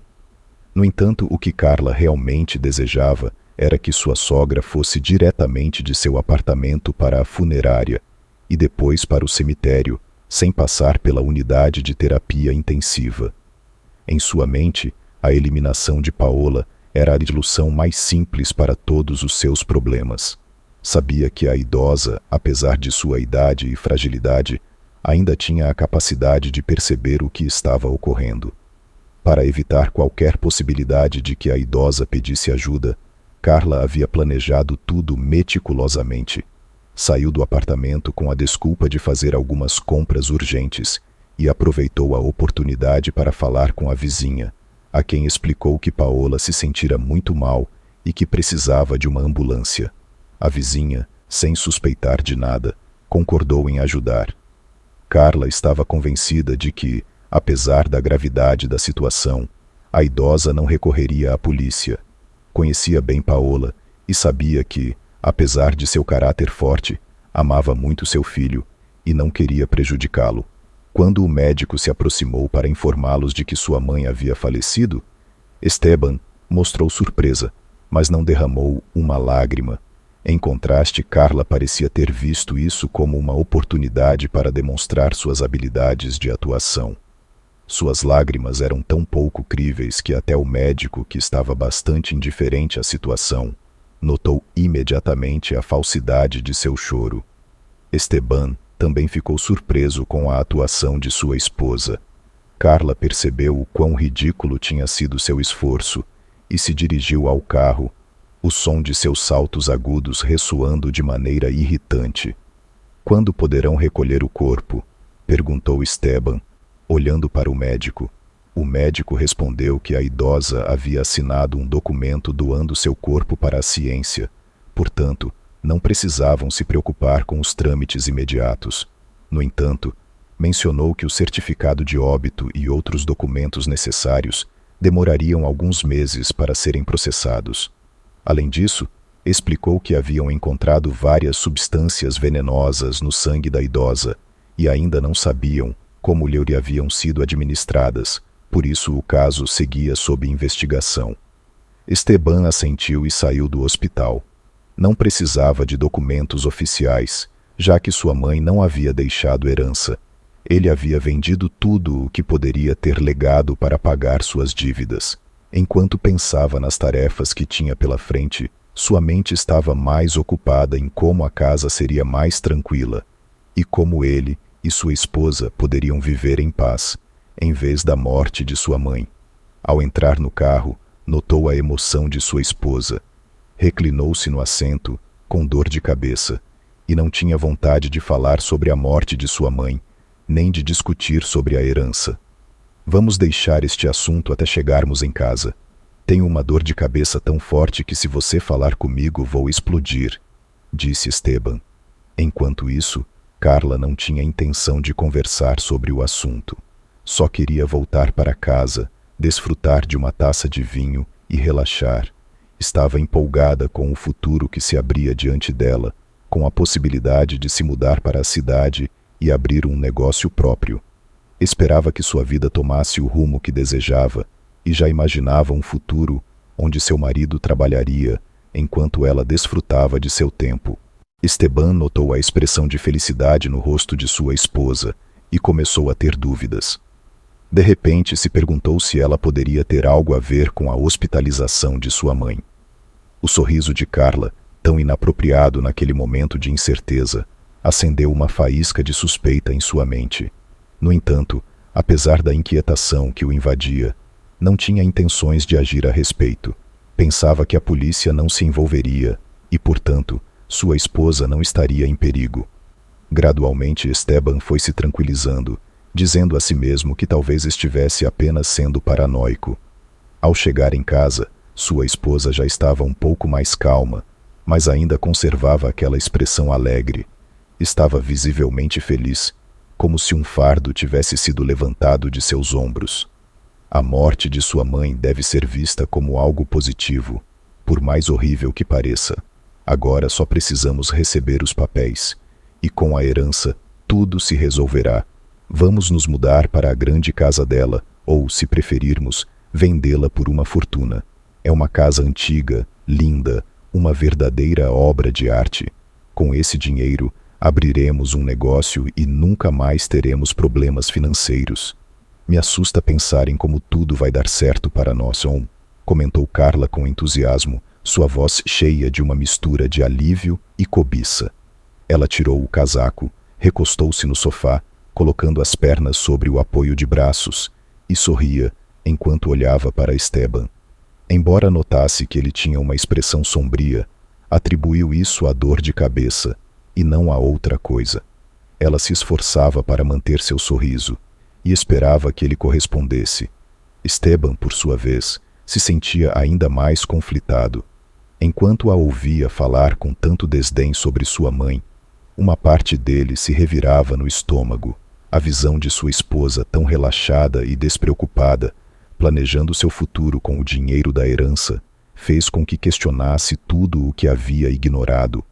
No entanto, o que Carla realmente desejava era que sua sogra fosse diretamente de seu apartamento para a funerária e depois para o cemitério, sem passar pela unidade de terapia intensiva. Em sua mente, a eliminação de Paola era a solução mais simples para todos os seus problemas. Sabia que a idosa, apesar de sua idade e fragilidade, ainda tinha a capacidade de perceber o que estava ocorrendo. Para evitar qualquer possibilidade de que a idosa pedisse ajuda, Carla havia planejado tudo meticulosamente. Saiu do apartamento com a desculpa de fazer algumas compras urgentes e aproveitou a oportunidade para falar com a vizinha, a quem explicou que Paola se sentira muito mal e que precisava de uma ambulância. A vizinha, sem suspeitar de nada, concordou em ajudar. Carla estava convencida de que, apesar da gravidade da situação, a idosa não recorreria à polícia. Conhecia bem Paola e sabia que, apesar de seu caráter forte, amava muito seu filho e não queria prejudicá-lo. Quando o médico se aproximou para informá-los de que sua mãe havia falecido, Esteban mostrou surpresa, mas não derramou uma lágrima. Em contraste, Carla parecia ter visto isso como uma oportunidade para demonstrar suas habilidades de atuação. Suas lágrimas eram tão pouco críveis que até o médico, que estava bastante indiferente à situação, notou imediatamente a falsidade de seu choro. Esteban também ficou surpreso com a atuação de sua esposa. Carla percebeu o quão ridículo tinha sido seu esforço e se dirigiu ao carro, o som de seus saltos agudos ressoando de maneira irritante. "Quando poderão recolher o corpo?" perguntou Esteban, olhando para o médico. O médico respondeu que a idosa havia assinado um documento doando seu corpo para a ciência, portanto, não precisavam se preocupar com os trâmites imediatos. No entanto, mencionou que o certificado de óbito e outros documentos necessários demorariam alguns meses para serem processados. Além disso, Explicou que haviam encontrado várias substâncias venenosas no sangue da idosa e ainda não sabiam como lhe haviam sido administradas, por isso o caso seguia sob investigação. Esteban assentiu e saiu do hospital. Não precisava de documentos oficiais, já que sua mãe não havia deixado herança. Ele havia vendido tudo o que poderia ter legado para pagar suas dívidas. Enquanto pensava nas tarefas que tinha pela frente, sua mente estava mais ocupada em como a casa seria mais tranquila e como ele e sua esposa poderiam viver em paz, em vez da morte de sua mãe. Ao entrar no carro, notou a emoção de sua esposa. Reclinou-se no assento, com dor de cabeça, e não tinha vontade de falar sobre a morte de sua mãe, nem de discutir sobre a herança. Vamos deixar este assunto até chegarmos em casa. Tenho uma dor de cabeça tão forte que se você falar comigo vou explodir, disse Esteban. Enquanto isso, Carla não tinha intenção de conversar sobre o assunto. Só queria voltar para casa, desfrutar de uma taça de vinho e relaxar. Estava empolgada com o futuro que se abria diante dela, com a possibilidade de se mudar para a cidade e abrir um negócio próprio. Esperava que sua vida tomasse o rumo que desejava e já imaginava um futuro onde seu marido trabalharia enquanto ela desfrutava de seu tempo. Esteban notou a expressão de felicidade no rosto de sua esposa e começou a ter dúvidas. De repente se perguntou se ela poderia ter algo a ver com a hospitalização de sua mãe. O sorriso de Carla, tão inapropriado naquele momento de incerteza, acendeu uma faísca de suspeita em sua mente. No entanto, apesar da inquietação que o invadia, não tinha intenções de agir a respeito. Pensava que a polícia não se envolveria e, portanto, sua esposa não estaria em perigo. Gradualmente Esteban foi se tranquilizando, dizendo a si mesmo que talvez estivesse apenas sendo paranoico. Ao chegar em casa, sua esposa já estava um pouco mais calma, mas ainda conservava aquela expressão alegre. Estava visivelmente feliz, como se um fardo tivesse sido levantado de seus ombros. A morte de sua mãe deve ser vista como algo positivo, por mais horrível que pareça. Agora só precisamos receber os papéis, e com a herança tudo se resolverá. Vamos nos mudar para a grande casa dela, ou, se preferirmos, vendê-la por uma fortuna. É uma casa antiga, linda, uma verdadeira obra de arte. Com esse dinheiro, abriremos um negócio e nunca mais teremos problemas financeiros. Me assusta pensar em como tudo vai dar certo para nós, comentou Carla com entusiasmo, sua voz cheia de uma mistura de alívio e cobiça. Ela tirou o casaco, recostou-se no sofá, colocando as pernas sobre o apoio de braços, e sorria enquanto olhava para Esteban. Embora notasse que ele tinha uma expressão sombria, atribuiu isso à dor de cabeça, e não a outra coisa. Ela se esforçava para manter seu sorriso, e esperava que ele correspondesse. Esteban, por sua vez, se sentia ainda mais conflitado. Enquanto a ouvia falar com tanto desdém sobre sua mãe, uma parte dele se revirava no estômago. A visão de sua esposa tão relaxada e despreocupada, planejando seu futuro com o dinheiro da herança, fez com que questionasse tudo o que havia ignorado.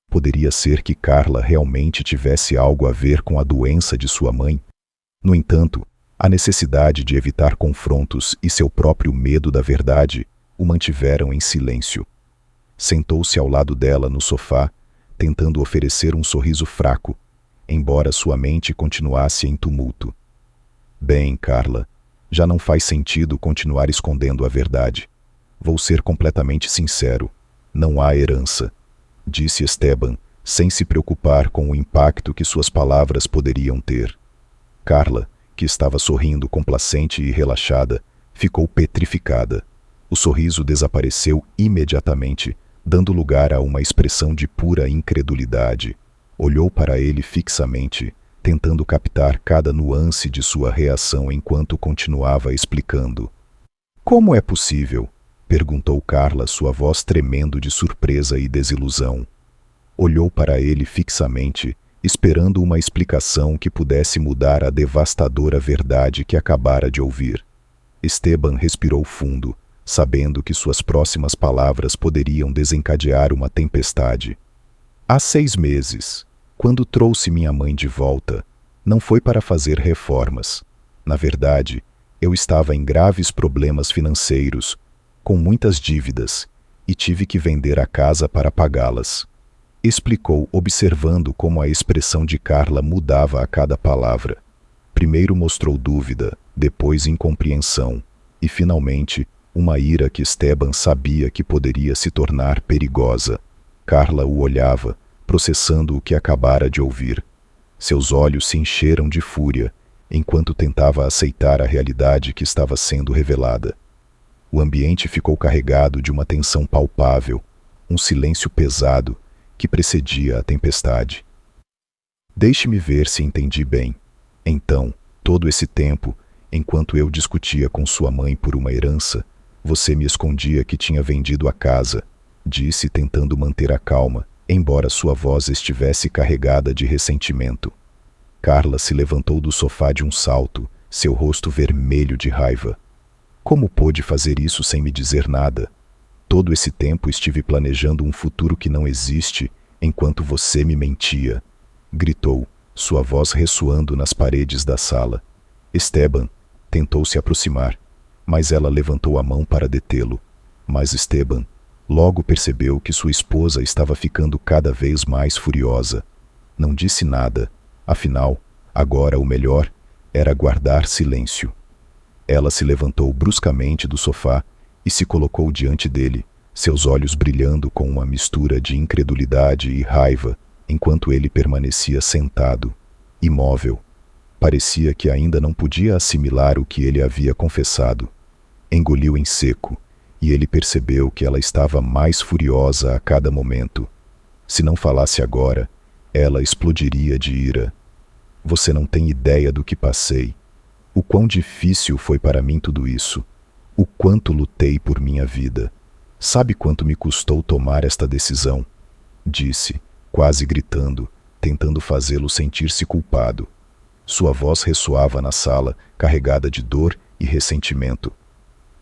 Poderia ser que Carla realmente tivesse algo a ver com a doença de sua mãe? No entanto, a necessidade de evitar confrontos e seu próprio medo da verdade o mantiveram em silêncio. Sentou-se ao lado dela no sofá, tentando oferecer um sorriso fraco, embora sua mente continuasse em tumulto. Bem, Carla, já não faz sentido continuar escondendo a verdade. Vou ser completamente sincero. Não há herança, disse Esteban, sem se preocupar com o impacto que suas palavras poderiam ter. Carla, que estava sorrindo complacente e relaxada, ficou petrificada. O sorriso desapareceu imediatamente, dando lugar a uma expressão de pura incredulidade. Olhou para ele fixamente, tentando captar cada nuance de sua reação enquanto continuava explicando. Como é possível? Perguntou Carla, sua voz tremendo de surpresa e desilusão. Olhou para ele fixamente, esperando uma explicação que pudesse mudar a devastadora verdade que acabara de ouvir. Esteban respirou fundo, sabendo que suas próximas palavras poderiam desencadear uma tempestade. Há 6 meses, quando trouxe minha mãe de volta, não foi para fazer reformas. Na verdade, eu estava em graves problemas financeiros, com muitas dívidas, e tive que vender a casa para pagá-las. Explicou, observando como a expressão de Carla mudava a cada palavra. Primeiro mostrou dúvida, depois incompreensão, e finalmente uma ira que Esteban sabia que poderia se tornar perigosa. Carla o olhava, processando o que acabara de ouvir. Seus olhos se encheram de fúria, enquanto tentava aceitar a realidade que estava sendo revelada. O ambiente ficou carregado de uma tensão palpável, um silêncio pesado que precedia a tempestade. Deixe-me ver se entendi bem. Então, todo esse tempo, enquanto eu discutia com sua mãe por uma herança, você me escondia que tinha vendido a casa, disse tentando manter a calma, embora sua voz estivesse carregada de ressentimento. Carla se levantou do sofá de um salto, seu rosto vermelho de raiva. Como pôde fazer isso sem me dizer nada? Todo esse tempo estive planejando um futuro que não existe, enquanto você me mentia, gritou, sua voz ressoando nas paredes da sala. Esteban tentou se aproximar, mas ela levantou a mão para detê-lo. Mas Esteban logo percebeu que sua esposa estava ficando cada vez mais furiosa. Não disse nada, afinal, agora o melhor era guardar silêncio. Ela se levantou bruscamente do sofá e se colocou diante dele, seus olhos brilhando com uma mistura de incredulidade e raiva, enquanto ele permanecia sentado, imóvel. Parecia que ainda não podia assimilar o que ele havia confessado. Engoliu em seco, e ele percebeu que ela estava mais furiosa a cada momento. Se não falasse agora, ela explodiria de ira. Você não tem ideia do que passei. O quão difícil foi para mim tudo isso. O quanto lutei por minha vida. Sabe quanto me custou tomar esta decisão? Disse, quase gritando, tentando fazê-lo sentir-se culpado. Sua voz ressoava na sala, carregada de dor e ressentimento.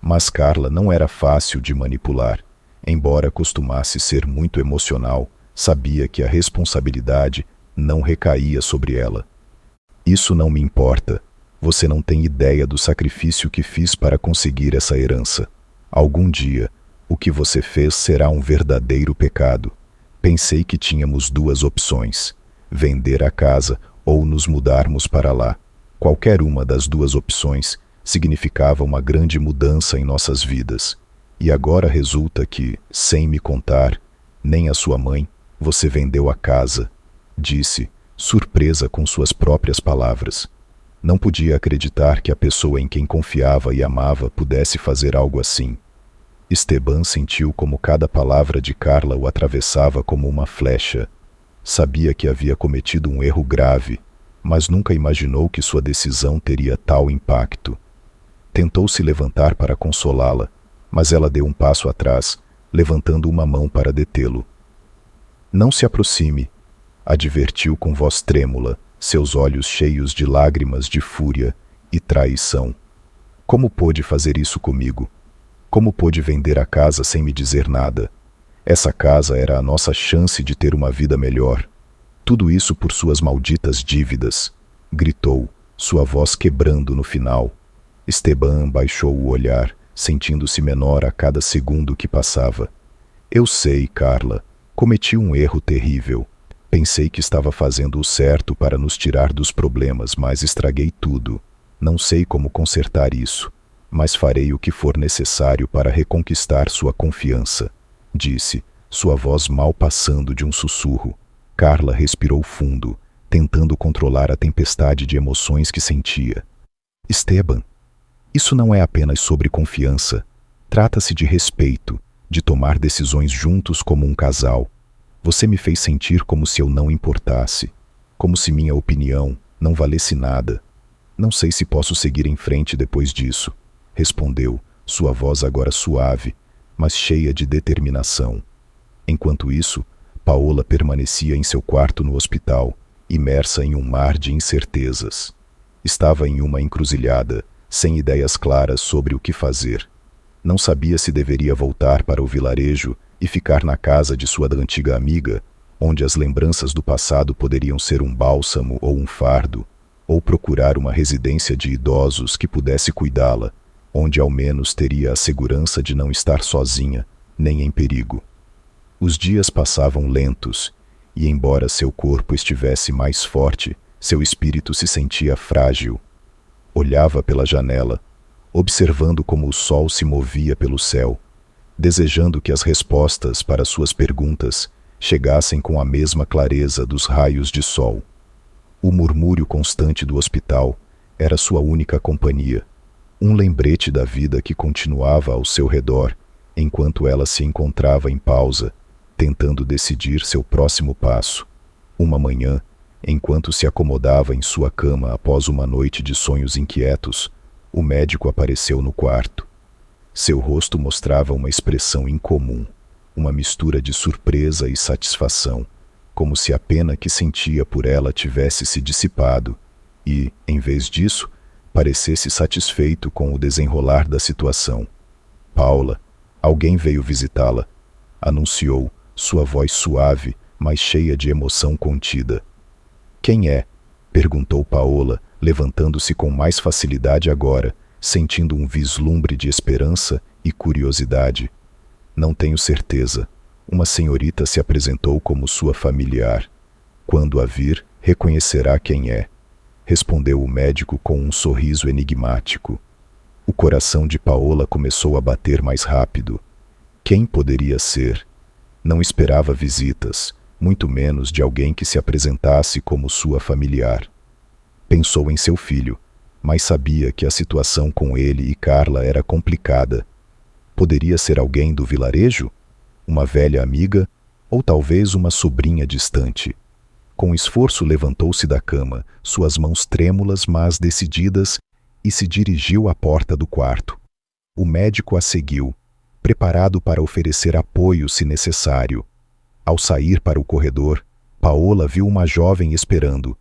Mas Carla não era fácil de manipular. Embora costumasse ser muito emocional, sabia que a responsabilidade não recaía sobre ela. Isso não me importa. Você não tem ideia do sacrifício que fiz para conseguir essa herança. Algum dia, o que você fez será um verdadeiro pecado. Pensei que tínhamos 2 opções: vender a casa ou nos mudarmos para lá. Qualquer uma das 2 opções significava uma grande mudança em nossas vidas. E agora resulta que, sem me contar, nem a sua mãe, você vendeu a casa, disse, surpresa com suas próprias palavras. Não podia acreditar que a pessoa em quem confiava e amava pudesse fazer algo assim. Esteban sentiu como cada palavra de Carla o atravessava como uma flecha. Sabia que havia cometido um erro grave, mas nunca imaginou que sua decisão teria tal impacto. Tentou se levantar para consolá-la, mas ela deu um passo atrás, levantando uma mão para detê-lo. Não se aproxime, advertiu com voz trêmula, seus olhos cheios de lágrimas de fúria e traição. Como pôde fazer isso comigo? Como pôde vender a casa sem me dizer nada? Essa casa era a nossa chance de ter uma vida melhor. Tudo isso por suas malditas dívidas, gritou, sua voz quebrando no final. Esteban baixou o olhar, sentindo-se menor a cada segundo que passava. Eu sei, Carla, cometi um erro terrível. Pensei que estava fazendo o certo para nos tirar dos problemas, mas estraguei tudo. Não sei como consertar isso, mas farei o que for necessário para reconquistar sua confiança, disse, sua voz mal passando de um sussurro. Carla respirou fundo, tentando controlar a tempestade de emoções que sentia. Esteban, isso não é apenas sobre confiança. Trata-se de respeito, de tomar decisões juntos como um casal. Você me fez sentir como se eu não importasse, como se minha opinião não valesse nada. Não sei se posso seguir em frente depois disso, respondeu, sua voz agora suave, mas cheia de determinação. Enquanto isso, Paola permanecia em seu quarto no hospital, imersa em um mar de incertezas. Estava em uma encruzilhada, sem ideias claras sobre o que fazer. Não sabia se deveria voltar para o vilarejo e ficar na casa de sua antiga amiga, onde as lembranças do passado poderiam ser um bálsamo ou um fardo, ou procurar uma residência de idosos que pudesse cuidá-la, onde ao menos teria a segurança de não estar sozinha, nem em perigo. Os dias passavam lentos, e embora seu corpo estivesse mais forte, seu espírito se sentia frágil. Olhava pela janela, observando como o sol se movia pelo céu, desejando que as respostas para suas perguntas chegassem com a mesma clareza dos raios de sol. O murmúrio constante do hospital era sua única companhia, um lembrete da vida que continuava ao seu redor, enquanto ela se encontrava em pausa, tentando decidir seu próximo passo. Uma manhã, enquanto se acomodava em sua cama após uma noite de sonhos inquietos, o médico apareceu no quarto. Seu rosto mostrava uma expressão incomum, uma mistura de surpresa e satisfação, como se a pena que sentia por ela tivesse se dissipado e, em vez disso, parecesse satisfeito com o desenrolar da situação. Paula, alguém veio visitá-la, anunciou, sua voz suave, mas cheia de emoção contida. Quem é? Perguntou Paola, levantando-se com mais facilidade agora, sentindo um vislumbre de esperança e curiosidade. Não tenho certeza. Uma senhorita se apresentou como sua familiar. Quando a vir, reconhecerá quem é, respondeu o médico com um sorriso enigmático. O coração de Paola começou a bater mais rápido. Quem poderia ser? Não esperava visitas, muito menos de alguém que se apresentasse como sua familiar. Pensou em seu filho, mas sabia que a situação com ele e Carla era complicada. Poderia ser alguém do vilarejo? Uma velha amiga? Ou talvez uma sobrinha distante? Com esforço levantou-se da cama, suas mãos trêmulas mas decididas, e se dirigiu à porta do quarto. O médico a seguiu, preparado para oferecer apoio se necessário. Ao sair para o corredor, Paola viu uma jovem esperando,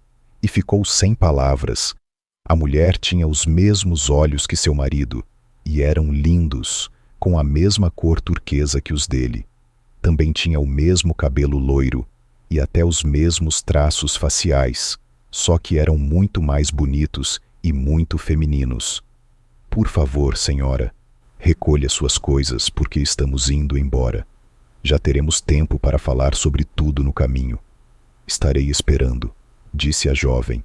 e ficou sem palavras. A mulher tinha os mesmos olhos que seu marido, e eram lindos, com a mesma cor turquesa que os dele. Também tinha o mesmo cabelo loiro, e até os mesmos traços faciais, só que eram muito mais bonitos e muito femininos. Por favor, senhora, recolha suas coisas porque estamos indo embora. Já teremos tempo para falar sobre tudo no caminho. Estarei esperando, disse a jovem.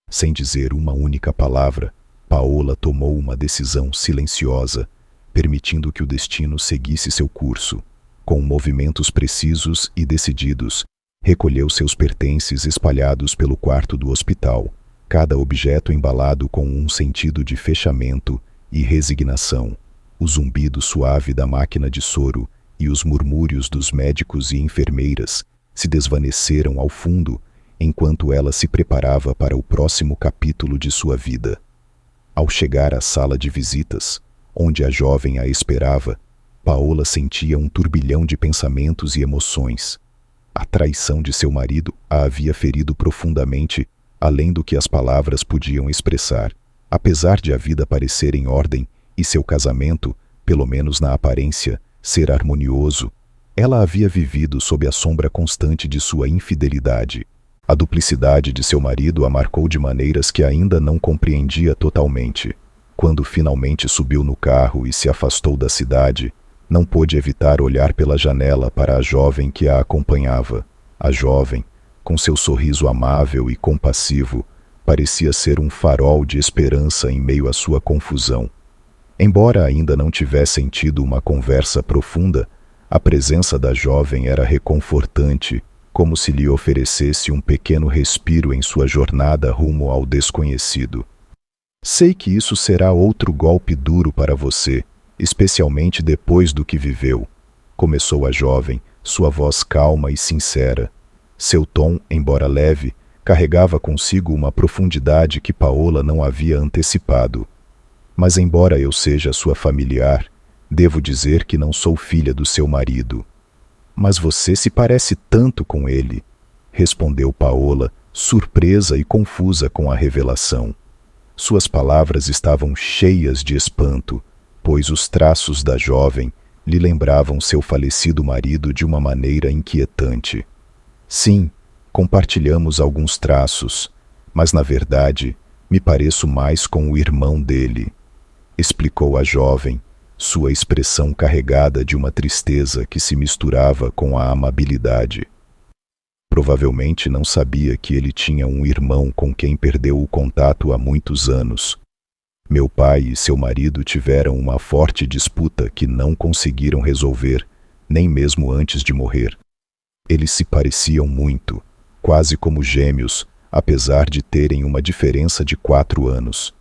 Sem dizer uma única palavra, Paola tomou uma decisão silenciosa, permitindo que o destino seguisse seu curso. Com movimentos precisos e decididos, recolheu seus pertences espalhados pelo quarto do hospital, cada objeto embalado com um sentido de fechamento e resignação. O zumbido suave da máquina de soro e os murmúrios dos médicos e enfermeiras se desvaneceram ao fundo enquanto ela se preparava para o próximo capítulo de sua vida. Ao chegar à sala de visitas, onde a jovem a esperava, Paola sentia um turbilhão de pensamentos e emoções. A traição de seu marido a havia ferido profundamente, além do que as palavras podiam expressar. Apesar de a vida parecer em ordem e seu casamento, pelo menos na aparência, ser harmonioso, ela havia vivido sob a sombra constante de sua infidelidade. A duplicidade de seu marido a marcou de maneiras que ainda não compreendia totalmente. Quando finalmente subiu no carro e se afastou da cidade, não pôde evitar olhar pela janela para a jovem que a acompanhava. A jovem, com seu sorriso amável e compassivo, parecia ser um farol de esperança em meio à sua confusão. Embora ainda não tivessem tido uma conversa profunda, a presença da jovem era reconfortante, como se lhe oferecesse um pequeno respiro em sua jornada rumo ao desconhecido. Sei que isso será outro golpe duro para você, especialmente depois do que viveu, começou a jovem, sua voz calma e sincera. Seu tom, embora leve, carregava consigo uma profundidade que Paola não havia antecipado. Mas embora eu seja sua familiar, devo dizer que não sou filha do seu marido. Mas você se parece tanto com ele, respondeu Paola, surpresa e confusa com a revelação. Suas palavras estavam cheias de espanto, pois os traços da jovem lhe lembravam seu falecido marido de uma maneira inquietante. Sim, compartilhamos alguns traços, mas na verdade me pareço mais com o irmão dele, explicou a jovem, sua expressão carregada de uma tristeza que se misturava com a amabilidade. Provavelmente não sabia que ele tinha um irmão com quem perdeu o contato há muitos anos. Meu pai e seu marido tiveram uma forte disputa que não conseguiram resolver, nem mesmo antes de morrer. Eles se pareciam muito, quase como gêmeos, apesar de terem uma diferença de 4 anos.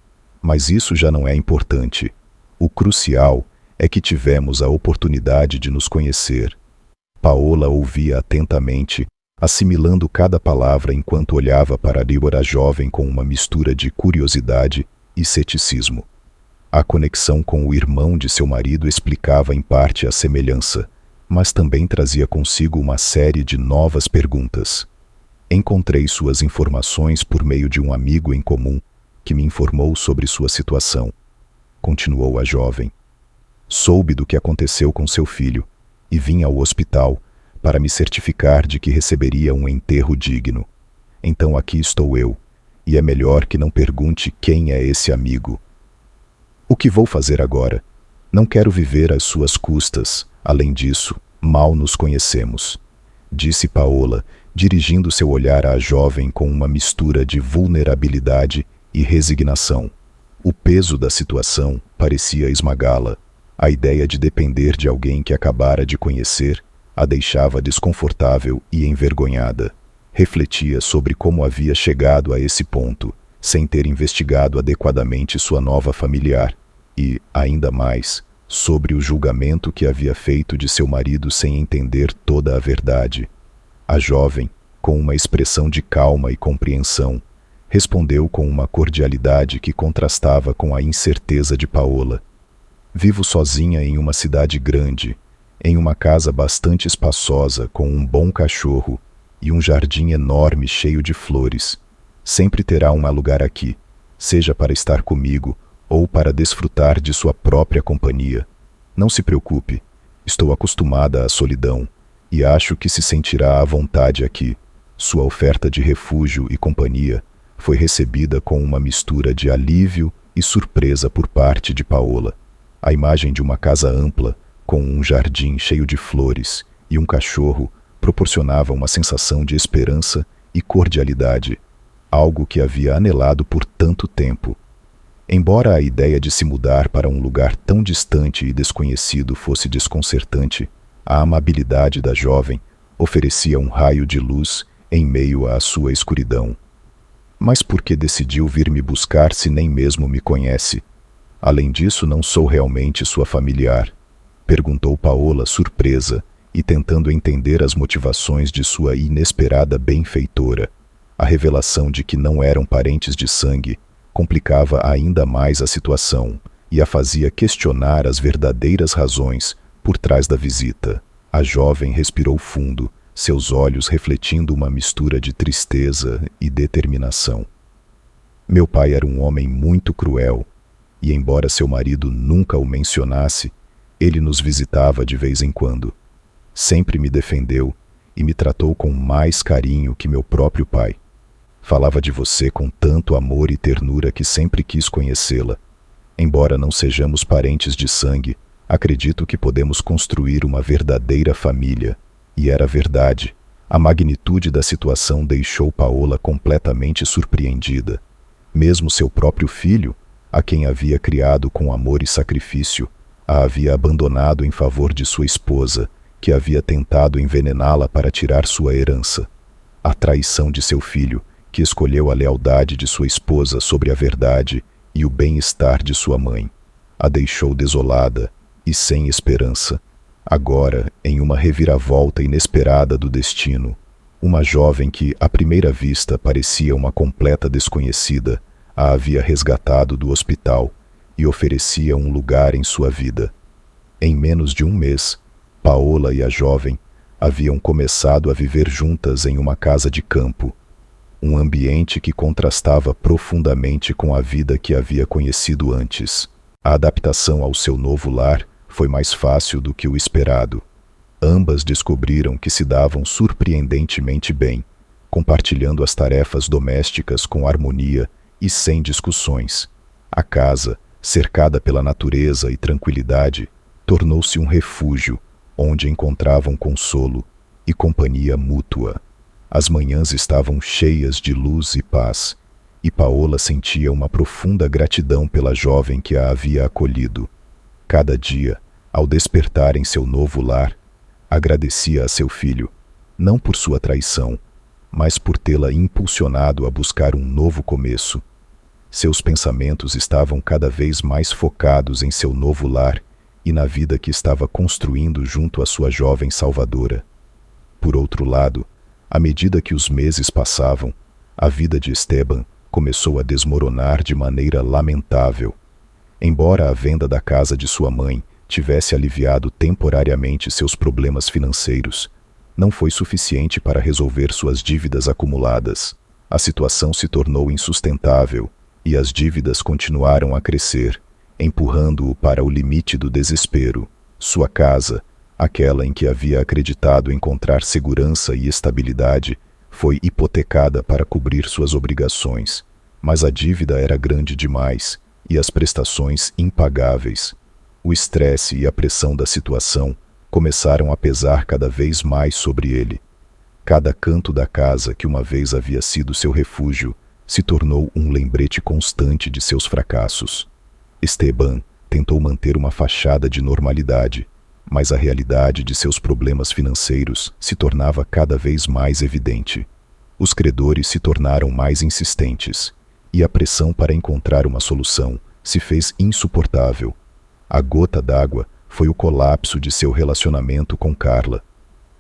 Mas isso já não é importante. O crucial é que tivemos a oportunidade de nos conhecer. Paola ouvia atentamente, assimilando cada palavra enquanto olhava para a jovem com uma mistura de curiosidade e ceticismo. A conexão com o irmão de seu marido explicava em parte a semelhança, mas também trazia consigo uma série de novas perguntas. Encontrei suas informações por meio de um amigo em comum que me informou sobre sua situação. Continuou a jovem. Soube do que aconteceu com seu filho e vim ao hospital para me certificar de que receberia um enterro digno. Então aqui estou eu, e é melhor que não pergunte quem é esse amigo. O que vou fazer agora? Não quero viver às suas custas. Além disso, mal nos conhecemos, disse Paola, dirigindo seu olhar à jovem com uma mistura de vulnerabilidade e resignação. O peso da situação parecia esmagá-la. A ideia de depender de alguém que acabara de conhecer a deixava desconfortável e envergonhada. Refletia sobre como havia chegado a esse ponto, sem ter investigado adequadamente sua nova familiar, e, ainda mais, sobre o julgamento que havia feito de seu marido sem entender toda a verdade. A jovem, com uma expressão de calma e compreensão, respondeu com uma cordialidade que contrastava com a incerteza de Paola. Vivo sozinha em uma cidade grande, em uma casa bastante espaçosa com um bom cachorro e um jardim enorme cheio de flores. Sempre terá um lugar aqui, seja para estar comigo ou para desfrutar de sua própria companhia. Não se preocupe, estou acostumada à solidão e acho que se sentirá à vontade aqui. Sua oferta de refúgio e companhia foi recebida com uma mistura de alívio e surpresa por parte de Paola. A imagem de uma casa ampla, com um jardim cheio de flores e um cachorro, proporcionava uma sensação de esperança e cordialidade, algo que havia anelado por tanto tempo. Embora a ideia de se mudar para um lugar tão distante e desconhecido fosse desconcertante, a amabilidade da jovem oferecia um raio de luz em meio à sua escuridão. Mas por que decidiu vir me buscar se nem mesmo me conhece? Além disso, não sou realmente sua familiar, perguntou Paola, surpresa e tentando entender as motivações de sua inesperada benfeitora. A revelação de que não eram parentes de sangue complicava ainda mais a situação e a fazia questionar as verdadeiras razões por trás da visita. A jovem respirou fundo, seus olhos refletindo uma mistura de tristeza e determinação. Meu pai era um homem muito cruel, e embora seu marido nunca o mencionasse, ele nos visitava de vez em quando. Sempre me defendeu e me tratou com mais carinho que meu próprio pai. Falava de você com tanto amor e ternura que sempre quis conhecê-la. Embora não sejamos parentes de sangue, acredito que podemos construir uma verdadeira família. E era verdade. A magnitude da situação deixou Paola completamente surpreendida. Mesmo seu próprio filho, a quem havia criado com amor e sacrifício, a havia abandonado em favor de sua esposa, que havia tentado envenená-la para tirar sua herança. A traição de seu filho, que escolheu a lealdade de sua esposa sobre a verdade e o bem-estar de sua mãe, a deixou desolada e sem esperança. Agora, em uma reviravolta inesperada do destino, uma jovem que, à primeira vista, parecia uma completa desconhecida, a havia resgatado do hospital e oferecia um lugar em sua vida. Em menos de um mês, Paola e a jovem haviam começado a viver juntas em uma casa de campo, um ambiente que contrastava profundamente com a vida que havia conhecido antes. A adaptação ao seu novo lar foi mais fácil do que o esperado. Ambas descobriram que se davam surpreendentemente bem, compartilhando as tarefas domésticas com harmonia e sem discussões. A casa, cercada pela natureza e tranquilidade, tornou-se um refúgio onde encontravam consolo e companhia mútua. As manhãs estavam cheias de luz e paz, e Paola sentia uma profunda gratidão pela jovem que a havia acolhido. Cada dia, ao despertar em seu novo lar, agradecia a seu filho, não por sua traição, mas por tê-la impulsionado a buscar um novo começo. Seus pensamentos estavam cada vez mais focados em seu novo lar e na vida que estava construindo junto à sua jovem salvadora. Por outro lado, à medida que os meses passavam, a vida de Esteban começou a desmoronar de maneira lamentável. Embora a venda da casa de sua mãe tivesse aliviado temporariamente seus problemas financeiros, não foi suficiente para resolver suas dívidas acumuladas. A situação se tornou insustentável e as dívidas continuaram a crescer, empurrando-o para o limite do desespero. Sua casa, aquela em que havia acreditado encontrar segurança e estabilidade, foi hipotecada para cobrir suas obrigações, mas a dívida era grande demais e as prestações impagáveis. O estresse e a pressão da situação começaram a pesar cada vez mais sobre ele. Cada canto da casa que uma vez havia sido seu refúgio se tornou um lembrete constante de seus fracassos. Esteban tentou manter uma fachada de normalidade, mas a realidade de seus problemas financeiros se tornava cada vez mais evidente. Os credores se tornaram mais insistentes, e a pressão para encontrar uma solução se fez insuportável. A gota d'água foi o colapso de seu relacionamento com Carla.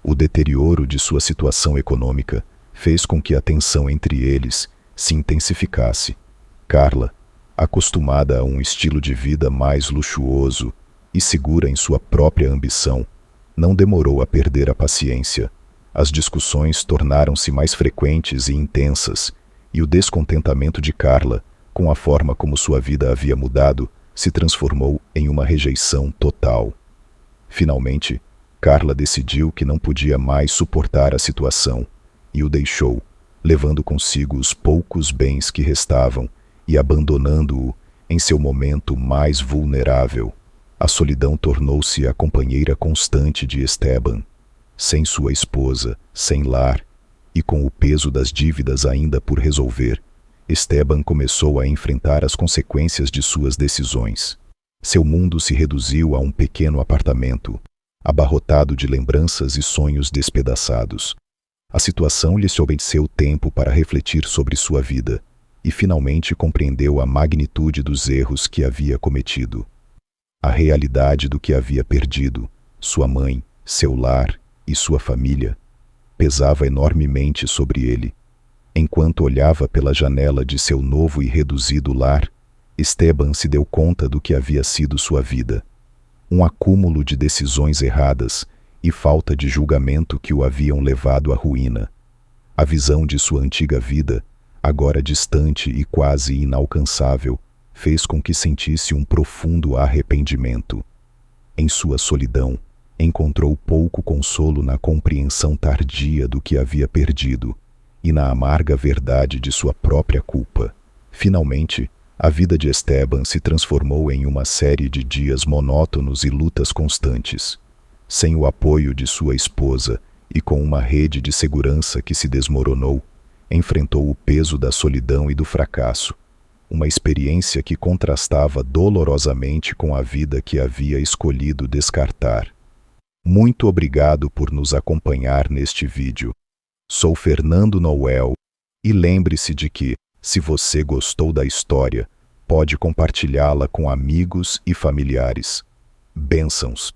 O deterioro de sua situação econômica fez com que a tensão entre eles se intensificasse. Carla, acostumada a um estilo de vida mais luxuoso e segura em sua própria ambição, não demorou a perder a paciência. As discussões tornaram-se mais frequentes e intensas, e o descontentamento de Carla, com a forma como sua vida havia mudado, se transformou em uma rejeição total. Finalmente, Carla decidiu que não podia mais suportar a situação e o deixou, levando consigo os poucos bens que restavam e abandonando-o em seu momento mais vulnerável. A solidão tornou-se a companheira constante de Esteban. Sem sua esposa, sem lar e com o peso das dívidas ainda por resolver, Esteban começou a enfrentar as consequências de suas decisões. Seu mundo se reduziu a um pequeno apartamento, abarrotado de lembranças e sonhos despedaçados. A situação lhe obedeceu tempo para refletir sobre sua vida e finalmente compreendeu a magnitude dos erros que havia cometido. A realidade do que havia perdido, sua mãe, seu lar e sua família, pesava enormemente sobre ele. Enquanto olhava pela janela de seu novo e reduzido lar, Esteban se deu conta do que havia sido sua vida. Um acúmulo de decisões erradas e falta de julgamento que o haviam levado à ruína. A visão de sua antiga vida, agora distante e quase inalcançável, fez com que sentisse um profundo arrependimento. Em sua solidão, encontrou pouco consolo na compreensão tardia do que havia perdido e na amarga verdade de sua própria culpa. Finalmente, a vida de Esteban se transformou em uma série de dias monótonos e lutas constantes. Sem o apoio de sua esposa e com uma rede de segurança que se desmoronou, enfrentou o peso da solidão e do fracasso, uma experiência que contrastava dolorosamente com a vida que havia escolhido descartar. Muito obrigado por nos acompanhar neste vídeo. Sou Fernando Noel, e lembre-se de que, se você gostou da história, pode compartilhá-la com amigos e familiares. Bênçãos!